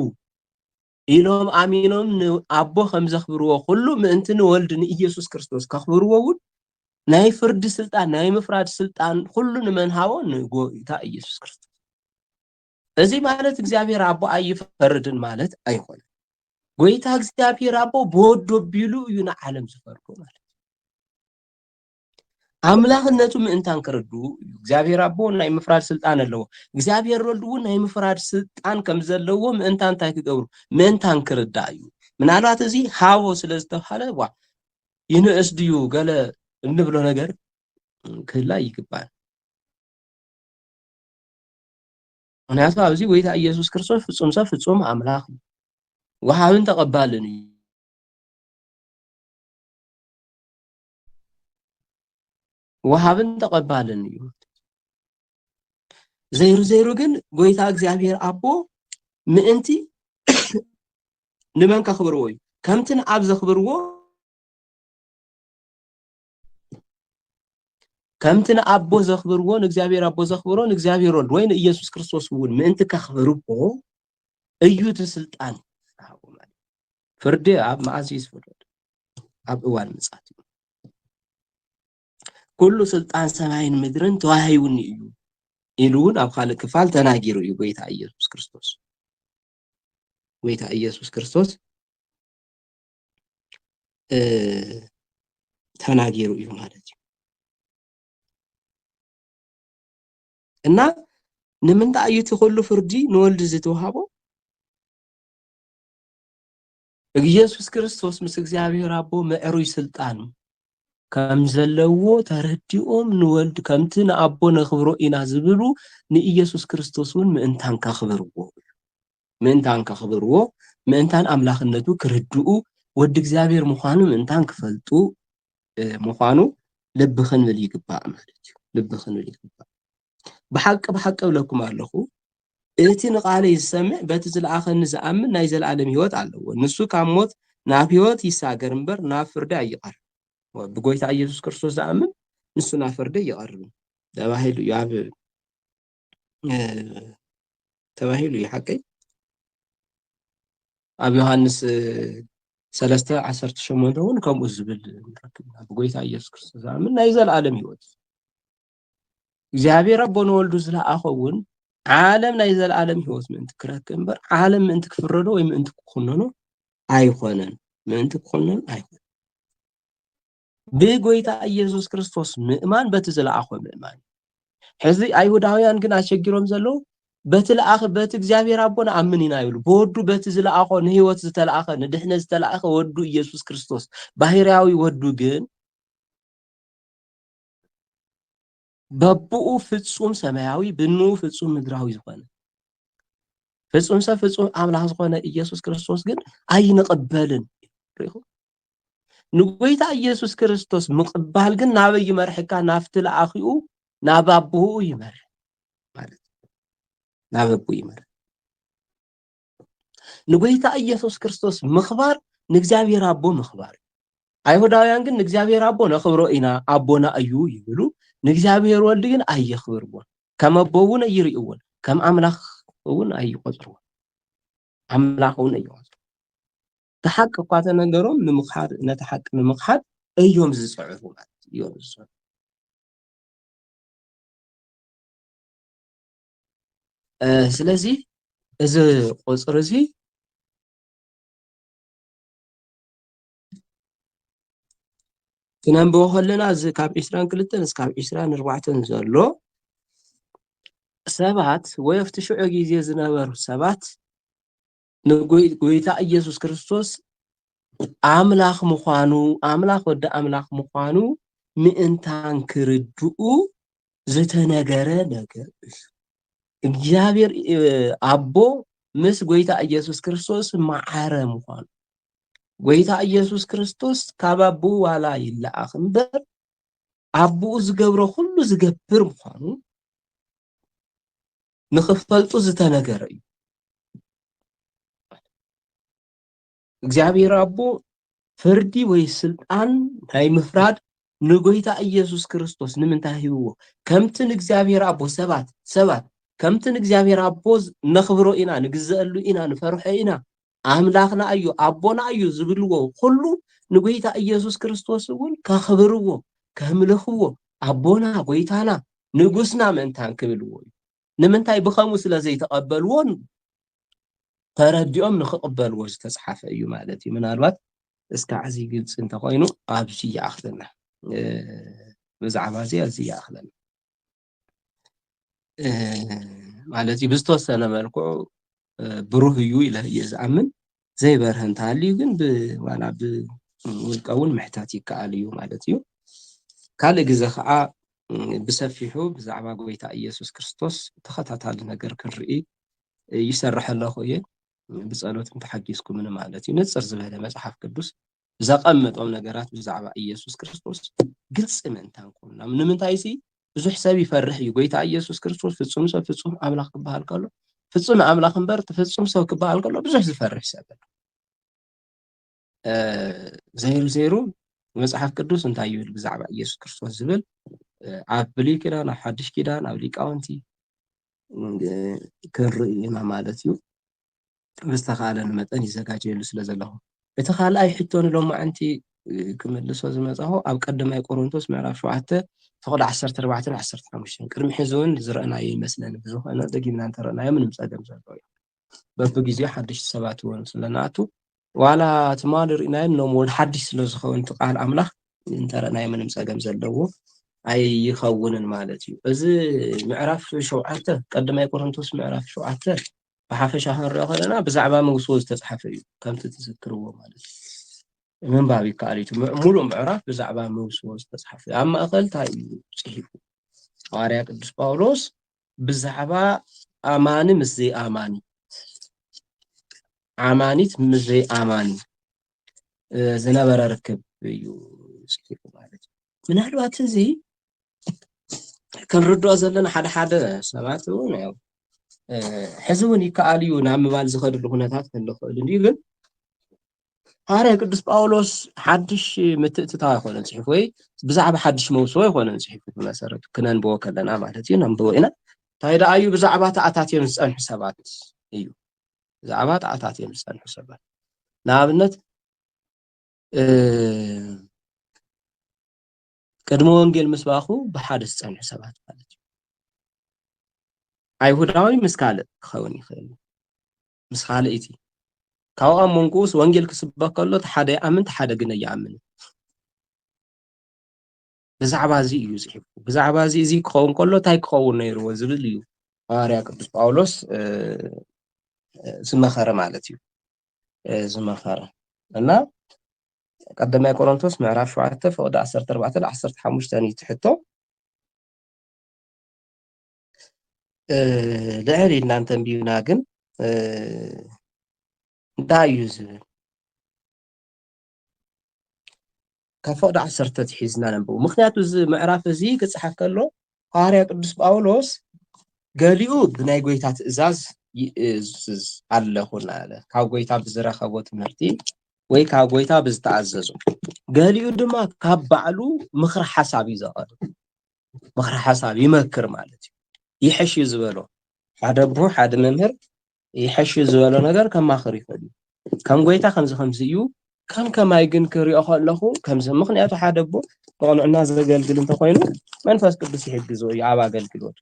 ኢሎም ኣሚኖም ንኣቦ ከም ዘኽብርዎ ኩሉ ምእንቲ ንወልድ ንኢየሱስ ክርስቶስ ከኽብርዎ እውን ናይ ፍርዲ ስልጣን ናይ ምፍራድ ስልጣን ኩሉ ንመን ሃቦ ንጎይታ ኢየሱስ ክርስቶስ እዚ ማለት እግዚአብሔር ኣቦ ኣይፈርድን ማለት ኣይኮነን ጎይታ እግዚአብሔር ኣቦ ብወዱ ኣቢሉ እዩ ንዓለም ዝፈርዶ ማለት ኣምላኽነቱ ምእንታን ክርዱ እግዚአብሔር ኣቦ ናይ ምፍራድ ስልጣን ኣለዎ እግዚአብሔር ወልድ እውን ናይ ምፍራድ ስልጣን ከም ዘለዎ ምእንታን እንታይ ክገብሩ ምእንታን ክርዳእ እዩ ምናልባት እዚ ሃቦ ስለ ዝተባሃለ ዋ ይንእስ ድዩ ገለ እንብሎ ነገር ክህላ ይግባል ምክንያቱ ኣብዚ ጎይታ ኢየሱስ ክርስቶስ ፍጹም ሰብ ፍጹም ኣምላኽ እዩ ወሃብን ተቐባልን እዩ ወሃብን ተቐባልን እዩ ዘይሩ ግን ጎይታ እግዚአብሔር ኣቦ ምእንቲ ንመን ከኽብርዎ እዩ ከምቲ ንኣብ ዘኽብርዎ ከምቲ ንኣቦ ዘኽብርዎ ንእግዚአብሔር ኣቦ ዘኽብሮ ንእግዚአብሔር ወልድ ወይ ንኢየሱስ ክርስቶስ እውን ምእንቲ ከኽብርዎ እዩ እቲ ስልጣን ፍርዲ ኣብ መዓዝ ይስፈረድ ኣብ እዋን ምጽአት እዩ ኩሉ ስልጣን ሰማይን ምድርን ተዋሂቡኒ እዩ ኢሉ እውን ኣብ ካልእ ክፋል ተናጊሩ እዩ ጎይታ ኢየሱስ ክርስቶስ ጎይታ ኢየሱስ ክርስቶስ ተናጊሩ እዩ ማለት እዩ እና ንምንታይ እዩ እቲ ኩሉ ፍርዲ ንወልዲ ዝተዋሃቦ ኢየሱስ ክርስቶስ ምስ እግዚአብሔር ኣቦ ምዕሩይ ስልጣን ከም ዘለዎ ተረዲኦም ንወልድ ከምቲ ንኣቦ ነኽብሮ ኢና ዝብሉ ንኢየሱስ ክርስቶስ እውን ምእንታን ከኽብርዎ ምእንታን ኣምላኽነቱ ክርድኡ ወዲ እግዚአብሔር ምዃኑ ምእንታን ክፈልጡ ምዃኑ ልቢ ክንብል ይግባእ ማለት እዩ ልቢ ክንብል ይግባእ ብሓቂ ብለኩም ኣለኹ እቲ ንቃለይ ዝሰምዕ በቲ ዝለኣኸኒ ዝኣምን ናይ ዘለዓለም ህይወት ኣለዎ ንሱ ካብ ሞት ናብ ህይወት ይሳገር እምበር ናብ ፍርዲ ኣይቀርብ ብጎይታ ኢየሱስ ክርስቶስ ዝኣምን ንሱ ናብ ፍርዲ ይቀርብ ተባሂሉ እዩ ኣብ ተባሂሉ እዩ ሓቀይ ኣብ ዮሐንስ 3:18 እውን ከምኡ ዝብል ንረክብና ብጎይታ ኢየሱስ ክርስቶስ ዝኣምን ናይ ዘለዓለም ህይወት እግዚአብሔር ኣቦ ንወልዱ ዝለኣኾ እውን ዓለም ናይ ዘለዓለም ህይወት ምእንቲ ክረክብ እምበር ዓለም ምእንቲ ክፍረዶ ወይ ምእንቲ ክኩነኖ ኣይኮነን ምእንቲ ክኩነን ኣይኮነን ብጎይታ ኢየሱስ ክርስቶስ ምእማን በቲ ዝለኣኾ ምእማን ሕዚ ኣይሁዳውያን ግን ኣሸጊሮም ዘለዉ በቲ ለኣኸ በቲ እግዚአብሔር ኣቦ ንኣምን ኢና ይብሉ ብወዱ በቲ ዝለኣኾ ንህይወት ዝተለኣኸ ንድሕነት ዝተለኣኸ ወዱ ኢየሱስ ክርስቶስ ባህርያዊ ወዱ ግን በብኡ ፍጹም ሰማያዊ ብኑ ፍጹም ምድራዊ ዝኾነ ፍጹም ሰብ ፍጹም ኣምላኽ ዝኾነ ኢየሱስ ክርስቶስ ግን ኣይንቕበልን ሪኢኹም ንጎይታ ኢየሱስ ክርስቶስ ምቕባል ግን ናበይ ይመርሕካ ናፍቲ ለኣኺኡ ናብ ኣቦኡ ይመርሕ ማለት ናብ ኣቦኡ ይመርሕ ንጎይታ ኢየሱስ ክርስቶስ ምኽባር ንእግዚአብሔር ኣቦ ምኽባር ኣይሁዳውያን ግን ንእግዚአብሔር ኣቦ ነኽብሮ ኢና ኣቦና እዩ ይብሉ ንእግዚአብሔር ወልድ ግን ኣይኽብርዎን ከም ኣቦ እውን ኣይርእይዎን ከም ኣምላኽ እውን ኣይቆፅርዎን ኣምላኽ እውን ኣይቆፅርዎን ተሓቂ እኳ ተነገሮም ንምኽሓድ ነቲ ሓቂ ንምኽሓድ እዮም ዝፅዕሩ ማለት እዮም ዝፅዕሩ ስለዚ እዚ ቁፅሪ እዚ كننبه خلنا እዚ ካብ 22 እስካብ 24 ዘሎ ሰባት ወይ ኣብቲ ሽዑ ግዜ ዝነበሩ ሰባት ንጎይታ ኢየሱስ ክርስቶስ ኣምላኽ ምዃኑ ኣምላኽ ወዲ ኣምላኽ ምዃኑ ምእንታን ክርድኡ ዝተነገረ ነገር እግዚአብሔር አቦ ምስ ጎይታ ኢየሱስ ክርስቶስ ማዓረ ምዃኑ ጎይታ ኢየሱስ ክርስቶስ ካብ አቡ ዋላ ይለኣኽ እምበር አቡኡ ዝገብሮ ኩሉ ዝገብር ምዃኑ ንኽፈልጡ ዝተነገረ እዩ እግዚአብሔር አቦ ፍርዲ ወይ ስልጣን ናይ ምፍራድ ንጎይታ ኢየሱስ ክርስቶስ ንምንታይ ሂብዎ ከምትን እግዚአብሔር አቦ ሰባት ከምትን እግዚአብሔር አቦ ነኽብሮ ኢና ንግዘአሉ ኢና ንፈርሖ ኢና አምላኽና እዩ አቦና እዩ ዝብልዎ ሁሉ ንጎይታ ኢየሱስ ክርስቶስ እውን ከኽብርዎ ከምልኽዎ አቦና ጎይታና ንጉስና ምእንታን ክብልዎ ንምንታይ ብኸምኡ ስለ ዘይተቐበልዎ ተረዲኦም ንኽቕበልዎ ዝተፅሓፈ እዩ ማለት እዩ ምናልባት እስካዕ እዚ ግልፂ እንተኾይኑ ኣብዚ ይኣኽለና ብዛዕባ እዚ ኣብዚ ይኣኽለና ማለት እዩ ብዝተወሰነ መልክዑ ብሩህ እዩ ኢለ እየ ዝኣምን ዘይበርህ እንተሃልዩ ግን ዋላ ብውልቀ እውን ምሕታት ይከኣል እዩ ማለት እዩ ካልእ ግዜ ከዓ ብሰፊሑ ብዛዕባ ጎይታ ኢየሱስ ክርስቶስ ተኸታታሊ ነገር ክንርኢ ይሰርሕ ኣለኹ እየ ብጸሎትም ተሓጊዝኩምን ማለት እዩ ንፅር ዝበለ መጽሓፍ ቅዱስ ዘቐመጦም ነገራት ብዛዕባ ኢየሱስ ክርስቶስ ግልጽ ምእንታን ኮና ንምንታይ ሲ ብዙሕ ሰብ ይፈርሕ እዩ ጎይታ ኢየሱስ ክርስቶስ ፍጹም ሰብ ፍጹም ኣምላኽ ክበሃል ከሎ ፍጹም ኣምላኽ እምበር ፍጹም ሰብ ክበሃል ከሎ ብዙሕ ዝፈርሕ ሰብ ዘይሩ መጽሓፍ ቅዱስ እንታይ ይብል ብዛዕባ ኢየሱስ ክርስቶስ ዝብል ኣብ ብሉይ ኪዳን ኣብ ሓድሽ ኪዳን ኣብ ሊቃውንቲ ክንርኢ ኢና ማለት እዩ ብዝተኻኣለን መጠን ይዘጋጀየሉ ስለ ዘለኹ እቲ ካልኣይ ሕቶ ንሎማዓንቲ ክምልሶ ዝመፅኹ ኣብ ቀዳማይ ቆሮንቶስ ምዕራፍ 7 فقد 14 15 ቅድሚ ሕዚ እውን ዝረአናዮ ይመስለኒ ብዝኾነ ደጊምና እንተረአናዮ ምንም ፀገም ዘለዎ በብግዜኡ ሓድሽቲ ሰባት እውን ስለናኣቱ ዋላ ትማል ርኢናዮ ኖም እውን ሓድሽ ስለ ዝኸውን እቲ ቃል ኣምላኽ እንተረአናዮ ምንም ፀገም ዘለዎ ኣይኸውንን ማለት እዩ እዚ ምዕራፍ 7 ቀዳማይ ቆሮንቶስ ምዕራፍ 7 ብሓፈሻ ክንሪኦ ከለና ብዛዕባ መውስዎ ዝተፅሓፈ እዩ ከምቲ ትዝክርዎ ማለት እዩ ምንባብ ይከኣል እዩ ሙሉእ ምዕራፍ ብዛዕባ መውስዎ ዝተፅሓፈ ኣብ ማእኸል እንታይ እዩ ፅሒፉ ሐዋርያ ቅዱስ ጳውሎስ ብዛዕባ ኣማኒ ምስ ዘይኣማኒ ኣማኒት ምስ ዘይኣማኒ ዝነበረ ርክብ እዩ ፅሒፉ ማለት እዩ ምናልባት እዚ ክንርድኦ ዘለና ሓደ ሰባት እውን ያው ሕዚ እውን ይከኣል እዩ ናብ ምባል ዝኸድሉ ኩነታት ክንልኽእል እንድዩ ግን ሐዋርያ ቅዱስ ጳውሎስ ሓድሽ ምትእትታው ኣይኮነን ፅሒፉ ወይ ብዛዕባ ሓድሽ መውስዎ ኣይኮነን ፅሒፉ ብመሰረቱ ክነንብቦ ከለና ማለት እዩ ነንብቦ ኢና እንታይ ደኣ እዩ ብዛዕባ ተኣታትዮም ዝፀንሑ ሰባት እዩ ብዛዕባ ተኣታትዮም ዝፀንሑ ሰባት ንኣብነት ቅድሚ ወንጌል ምስባኹ ብሓደ ዝፀንሑ ሰባት ማለት እዩ ኣይሁዳዊ ምስ ካልእ ክኸውን ይኽእል ምስ ካልእ እቲ ካብኡ መንቁስ ወንጌል ክስበክ ከሎ ሓደ ይኣምን ሓደ ግን ኣይኣምን ብዛዕባ እዚ እዩ ፅሒፉ ብዛዕባ እዚ ክኸውን ከሎ እንታይ ክኸውን ነይርዎ ዝብል እዩ ሐዋርያ ቅዱስ ጳውሎስ ዝመኸረ ማለት እዩ ዝመኸረ እና ቀዳማይ ቆሮንቶስ ምዕራፍ 7 فقد 14 15 ይትሕቶ ልዕል ኢልና እንተንቢብና ግን እንታይ እዩ ዝብል ካብ فقد 10 ትሒዝና ነንብቡ ምክንያቱ እዚ ምዕራፍ እዚ ክፅሓፍ ከሎ ሐዋርያ ቅዱስ ጳውሎስ ገሊኡ ብናይ ጎይታ ትእዛዝ ይእዝዝ ኣለኹን ኣለ ካብ ጎይታ ብዝረኸቦ ትምህርቲ ወይ ካብ ጎይታ ብዝተኣዘዙ ገሊኡ ድማ ካብ ባዕሉ ምኽሪ ሓሳብ እዩ ዘቕርብ ምኽሪ ሓሳብ ይመክር ማለት እዩ ይሕሽ ዝበሎ ሓደ ኣቦ ሓደ መምህር ይሕሽ ዝበሎ ነገር ከማኽር ይኽእል ከም ጎይታ ከምዚ እዩ ከም ከማይ ግን ክሪኦ ከለኹ ከምዚ ምክንያቱ ሓደ ኣቦ ብቕንዕና ዘገልግል እንተኮይኑ መንፈስ ቅዱስ ይሕግዞ እዩ ኣብ ኣገልግሎቱ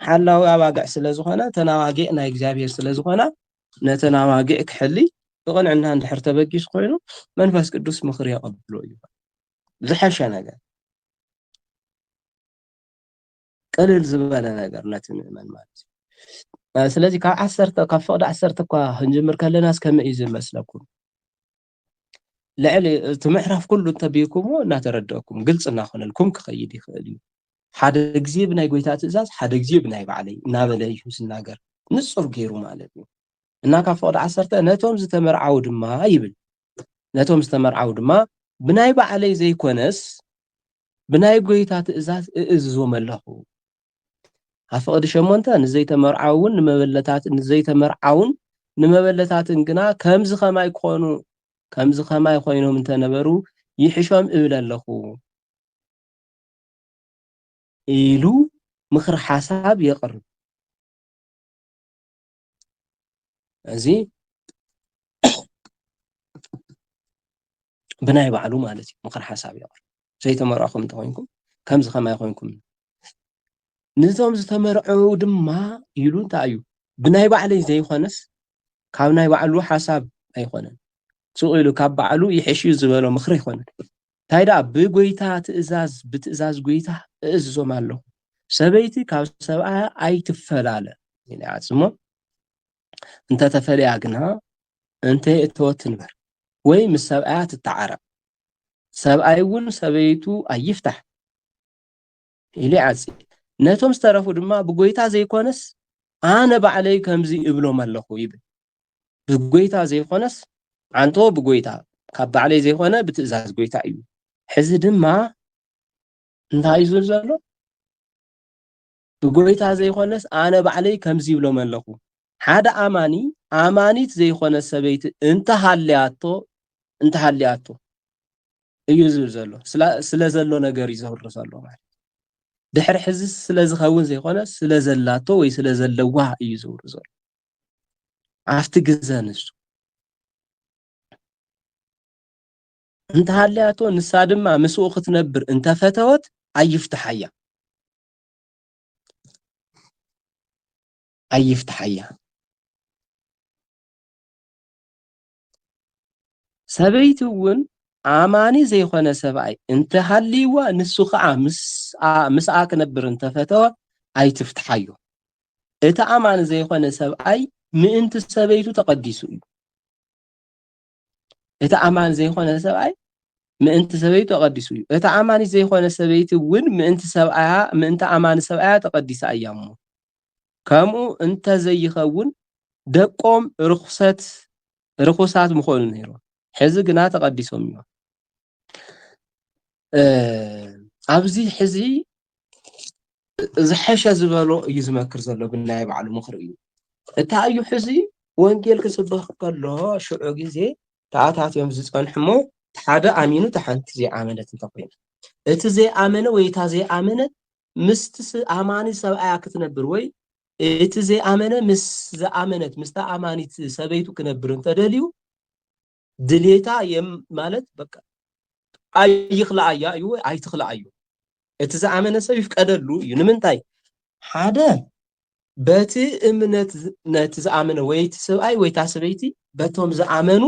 ሓላዊ ኣባጋዕ ስለ ዝኾነ ተናዋጊዕ ናይ እግዚኣብሔር ስለ ዝኾነ ነተናዋጊዕ ክሕሊ ብቕንዕና እንድሕር ተበጊስ ኮይኑ መንፈስ ቅዱስ ምኽሪ የቐብሎ እዩ ዝሐሸ ነገር ቅልል ዝበለ ነገር ነቲ ምእመን ማለት እዩ ስለዚ ካብ ፍቕዲ 10 እኳ ክንጅምር ከለና እስከመይ እዩ ዝመስለኩም ልዕሊ እቲ ምዕራፍ ኩሉ እንተቢእኩምዎ እናተረድአኩም ግልፂ እናኾነልኩም ክኸይድ ይኽእል እዩ ሓደ ግዜ ብናይ ጎይታ ትእዛዝ ሓደ ግዜ ብናይ ባዕለይ እናበለ እዩ ዝናገር ንፁር ገይሩ ማለት እዩ እና ካብ ፍቕዲ 10 ነቶም ዝተመርዓው ድማ ይብል ነቶም ዝተመርዓው ድማ ብናይ ባዕለይ ዘይኮነስ ብናይ ጎይታ ትእዛዝ እእዝዞም ኣለኹ ኣብ ፍቕዲ 8 ንዘይተመርዓውን ንዘይተመርዓውን ንመበለታትን ግና ከምዚ ኸማይ ኮይኖም እንተነበሩ ይሕሾም እብል ኣለኹ ኢሉ ምክሪ ሓሳብ የቕርብ እዚ ብናይ ባዕሉ ማለት እዩ ምክሪ ሓሳብ የቕርብ ዘይተመርዓኹም እንተኮይንኩም ከምዚ ኸማይ ኮይንኩም ንዞም ዝተመርዑ ድማ ኢሉ እንታይ እዩ ብናይ ባዕለይ ዘይኮነስ ካብ ናይ ባዕሉ ሓሳብ ኣይኮነን ስቑኢሉ ካብ ባዕሉ ይሕሽዩ ዝበሎ ምክሪ ይኮነን እንታይ ደኣ ብጎይታ ትእዛዝ ብትእዛዝ ጎይታ እእዝዞም ኣለኹ ሰበይቲ ካብ ሰብኣያ ኣይትፈላለ ይልዓጽሞ እንተተፈልያ ግና እንተየእተወት ትንበር ወይ ምስ ሰብኣያ ትተዓረቕ ሰብኣይ እውን ሰበይቱ ኣይፍታሕ ይልዓጽ ነቶም ዝተረፉ ድማ ብጎይታ ዘይኮነስ ኣነ ባዕለይ ከምዚ እብሎም ኣለኹ ይብል ብጎይታ ዘይኮነስ አንቶ ብጎይታ ካብ ባዕለይ ዘይኮነ ብትእዛዝ ጎይታ እዩ ሕዚ ድማ እንታይ እዩ ዘሎ ብጎይታ ዘይኮነስ ኣነ ባዕለይ ከምዚ ይብሎም ኣለኹ ሓደ ኣማኒት ዘይኮነ ሰበይቲ እንተሃልያቶ እዩ ዝብል ዘሎ ስለ ዘሎ ነገር እዩ ዘውርስ ኣሎ ማለት ድሕሪ ሕዚ ስለ ዝኸውን ዘይኮነ ስለ ዘላቶ ወይ ስለ ዘለዋ እዩ ዝውርስ ዘሎ ኣብቲ ግዜ ንሱ እንተሃልያቶ ንሳ ድማ ምስኡ ክትነብር እንተፈተወት ኣይፍታሕያ ሰበይቲ እውን ኣማኒ ዘይኮነ ሰብኣይ እንተሃልይዋ ንሱ ከዓ ምስኣ ክነብር እንተፈተወ ኣይትፍትሓዮ እቲ ኣማኒ ዘይኮነ ሰብኣይ ምእንቲ ሰበይቱ ተቐዲሱ እዩ እቲ ኣማኒ ዘይኮነ ሰብኣይ ምእንቲ ሰበይቱ ተቐዲሱ እዩ እቲ ኣማኒ ዘይኮነ ሰበይቲ እውን ምእንቲ ኣማኒ ሰብኣያ ተቐዲሳ እያ እሞ ከምኡ እንተዘይኸውን ደቆም ርኩሳት ምኾኑ ነይሮም ሕዚ ግና ተቐዲሶም እዮም ኣብዚ ሕዚ ዝሐሸ ዝበሎ እዩ ዝመክር ዘሎ ብናይ ባዕሉ ምክሪ እዩ እታ እዩ ሕዚ ወንጌል ክስብኽ ከሎ ሽዑ ግዜ ተኣታትዮም ዝጸንሕሞ ሓደ ኣሚኑ ተሓንቲ ዘይኣመነት እንተኮይና እቲ ዘይኣመነ ወይ እታ ዘይኣመነት ምስቲ ኣማኒ ሰብኣያ ክትነብር ወይ እቲ ዘይኣመነ ምስ ዝኣመነት ምስታ ኣማኒት ሰበይቱ ክነብር እንተደልዩ ድሌታ ማለት በቃ ኣይኽልኣያ እዩ ወይ ኣይትኽልኣዩ እቲ ዝኣመነ ሰብ ይፍቀደሉ እዩ ንምንታይ ሓደ በቲ እምነት ነቲ ዝኣመነ ወይ እቲ ሰብኣይ ወይ እታ ሰበይቲ በቶም ዝኣመኑ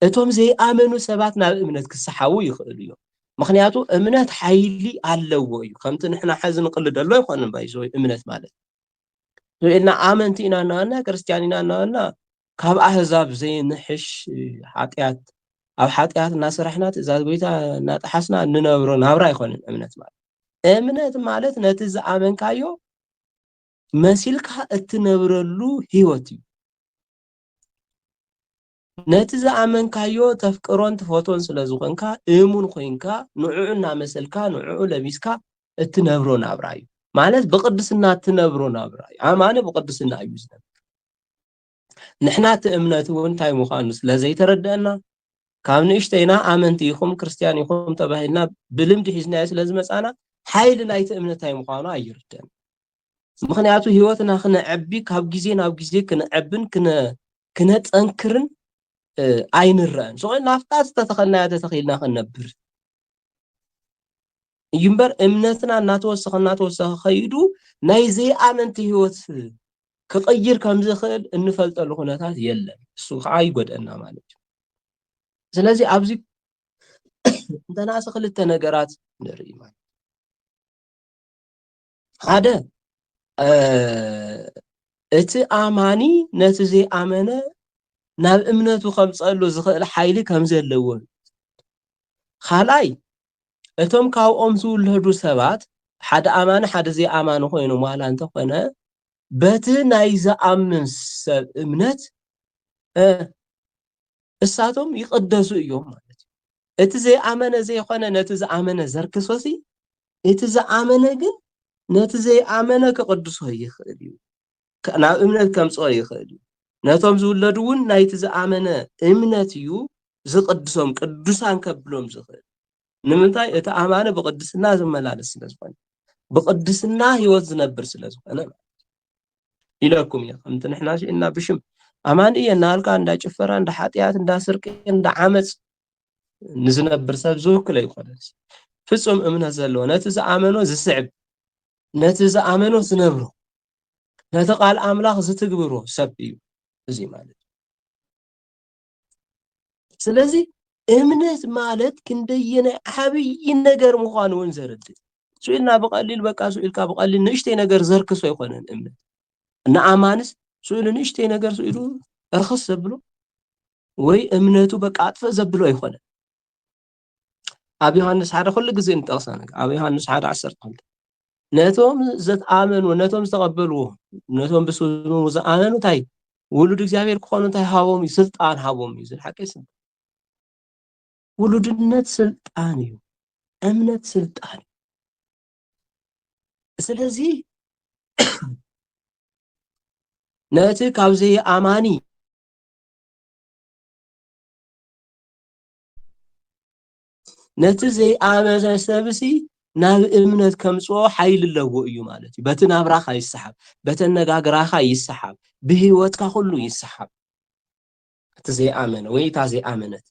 እቶም ዘይኣመኑ ሰባት ናብ እምነት ክሰሓቡ ይኽእሉ እዮም ምክንያቱ እምነት ሓይሊ ኣለዎ እዩ ከምቲ ንሕና ሕዚ ንቕልደሎ ኣይኮነን ባይዞ እምነት ማለት ኢልና ኣመንቲ ኢና እናበልና ክርስቲያን ኢና እናበልና ካብ ኣህዛብ ዘይንሕሽ ኃጢአት ኣብ ኃጢአት እናሰራሕና ትእዛዝ ጎይታ እናጣሓስና እንነብሮ ናብራ ኣይኮነን እምነት ማለት ነቲ ዝኣመንካዮ መሲልካ እትነብረሉ ህይወት እዩ ነቲ ዝኣመንካዮ ተፍቅሮን ትፈቶን ስለ ዝኾንካ እሙን ኮይንካ ንዕኡ እናመሰልካ ንዕኡ ለቢስካ እትነብሮ ናብራ እዩ ማለት ብቅድስና እትነብሮ ናብራ እዩ ኣማኒ ብቅድስና እዩ ዝነብር ንሕና እቲ እምነት እውን እንታይ ምዃኑ ስለዘይተረድአና ካብ ንእሽተይና ኣመንቲ ኢኹም ክርስቲያን ኢኹም ተባሂልና ብልምዲ ሒዝናዮ ስለ ዝመፃና ሓይሊ ናይቲ እምነት እንታይ ምዃኑ ኣይርድአን ምክንያቱ ህይወትና ክነዕቢ ካብ ግዜ ናብ ግዜ ክነዕብን ክነፀንክርን ኣይንረአን ስቆልና ናፍጣት ዝተተኸልናዮ ተተኺልና ክንነብር እዩ እምበር እምነትና እናተወሰኸ ኸይዱ ናይ ዘይኣመንቲ ህይወት ክቕይር ከም ዝኽእል እንፈልጠሉ ኩነታት የለን እሱ ከዓ ይጎድአና ማለት እዩ ስለዚ ኣብዚ እንተናስ ክልተ ነገራት ንርኢ ማለት ሓደ እቲ ኣማኒ ነቲ ዘይኣመነ ናብ እምነቱ ከምፀሉ ዝኽእል ሓይሊ ከም ዘለዎ ካልኣይ እቶም ካብኦም ዝውለዱ ሰባት ሓደ ኣማኒ ሓደ ዘይኣማኒ ኮይኑ ዋላ እንተኾነ በቲ ናይ ዝኣምን ሰብ እምነት እሳቶም ይቅደሱ እዮም ማለት እዩ እቲ ዘይኣመነ ዘይኾነ ነቲ ዝኣመነ ዘርክሶሲ እቲ ዝኣመነ ግን ነቲ ዘይኣመነ ክቅድሶ ይኽእል እዩ ናብ እምነት ከምፅኦ ይኽእል እዩ ነቶም ዝውለዱ እውን ናይቲ ዝኣመነ እምነት እዩ ዝቅድሶም ቅዱሳን ከብሎም ዝኽእል ንምንታይ እቲ ኣማኒ ብቅድስና ዝመላለስ ስለዝኾነ ብቅድስና ሂወት ዝነብር ስለዝኾነ ኢለኩም እየ ከምቲ ንሕና ሽእና ብሽም ኣማኒ እየ እናልካ እንዳጭፈራ እንዳሓጢያት እንዳስርቂ እንዳዓመፅ ንዝነብር ሰብ ዝውክል ኣይኮነስ ፍጹም እምነት ዘለዎ ነቲ ዝኣመኖ ዝስዕብ ነቲ ዝኣመኖ ዝነብሮ ነቲ ቃል ኣምላኽ ዝትግብሮ ሰብ እዩ እዚ ማለት ስለዚ እምነት ማለት ክንደየናይ ዓብይ ነገር ምዃኑ እውን ዘርድእ ስኢልና ብቐሊል በቃ ስኢልካ ብቐሊል ንእሽተይ ነገር ዘርክሶ ኣይኮነን እምነት ንኣማንስ ስኢሉ ንእሽተይ ነገር ስኢሉ እርክስ ዘብሎ ወይ እምነቱ በቃ ኣጥፍእ ዘብሎ ኣይኮነን ኣብ ዮሃንስ ሓደ ኩሉ ግዜ ንጠቕሳ ነገር ኣብ ዮሃንስ 1:12 ነቶም ዝተኣመኑ ነቶም ዝተቐበልዎ ነቶም ብስሙ ዝኣመኑ እንታይ ውሉድ እግዚአብሔር ክኾኑ እንታይ ሃቦም እዩ ስልጣን ሃቦም እዩ ዝል ሓቂ ስልጣን ውሉድነት ስልጣን እዩ እምነት ስልጣን ስለዚ ነቲ ካብ ዘይኣማኒ ነቲ ዘይኣመነ ሰብሲ ናብ እምነት ከምፅኦ ሓይሊ ኣለዎ እዩ ማለት እዩ በቲ ናብራኻ ይሰሓብ በቲ ኣነጋግራኻ ይሰሓብ ብሂወትካ ኩሉ ይሰሓብ እቲ ዘይኣመነ ወይ እታ ዘይኣመነት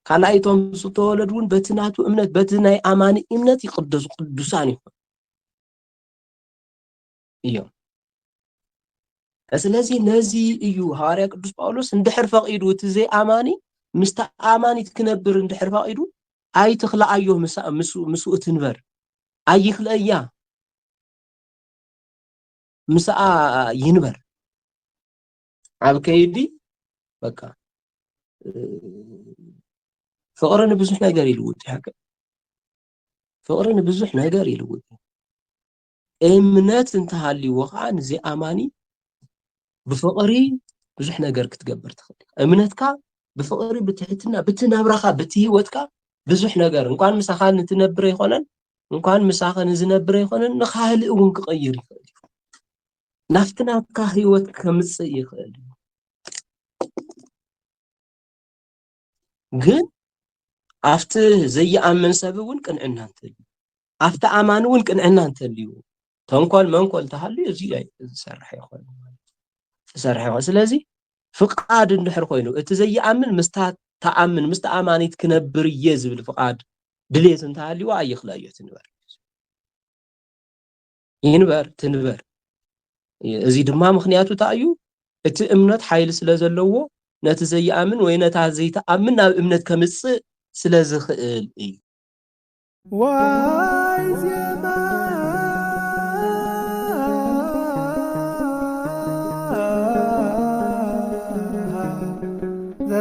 ካልኣይቶም ዝተወለዱ እውን በቲ ናቱ እምነት በቲ ናይ ኣማኒ እምነት ይቅደሱ ቅዱሳን ይኾኑ እዮም ስለዚ ነዚ እዩ ሐዋርያ ቅዱስ ጳውሎስ እንድሕር ፈቂዱ እቲ ዘይኣማኒ ምስታ ኣማኒት ክነብር እንድሕር ፈቂዱ ኣይትኽልኣዮ ምስኡ ትንበር ኣይክልእያ ምስኣ ይንበር ኣብ ከይዲ በቃ ፍቅሪ ንብዙሕ ነገር ይልውጥ ያከ ፍቅሪ ንብዙሕ ነገር ይልውጥ እምነት እንተሃልይዎ ከዓ ንዘይኣማኒ ብፍቅሪ ብዙሕ ነገር ክትገብር ትኽእል እምነትካ ብፍቅሪ ብትሕትና ብትናብራኻ ብትሂወትካ ብዙሕ ነገር እንኳን ምሳኻ ንትነብር ይኾነን እንኳን ምሳኻ ንዝነብር ይኾነን ንኻልእ እውን ክቀይር ይኽእል እዩ ናፍቲ ናትካ ሂወት ከምፅእ ይኽእል እዩ ግን ኣፍቲ ዘይኣምን ሰብ እውን ቅንዕና እንተልዩ ኣፍቲ ኣማኒ እውን ቅንዕና እንተልዩ ተንኮል መንኮል እንተሃልዩ እዚ ዝሰርሕ ይኾን ዝሰርሕ ይኾን ስለዚ ፍቃድ እንድሕር ኮይኑ እቲ ዘይኣምን ምስታ ተኣምን ምስታ ኣማኒት ክነብር እየ ዝብል ፍቃድ ድሌት እንተሃልዩ ኣይኽልእዮ ትንበር ይንበር ትንበር እዚ ድማ ምክንያቱ እንታይ እዩ እቲ እምነት ሓይሊ ስለ ዘለዎ ነቲ ዘይኣምን ወይ ነታ ዘይተኣምን ናብ እምነት ከምፅእ ስለ ዝኽእል እዩ ዋይ ዜማ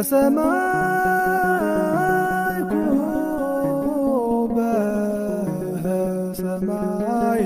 ዘሰማይኩ በሰማይ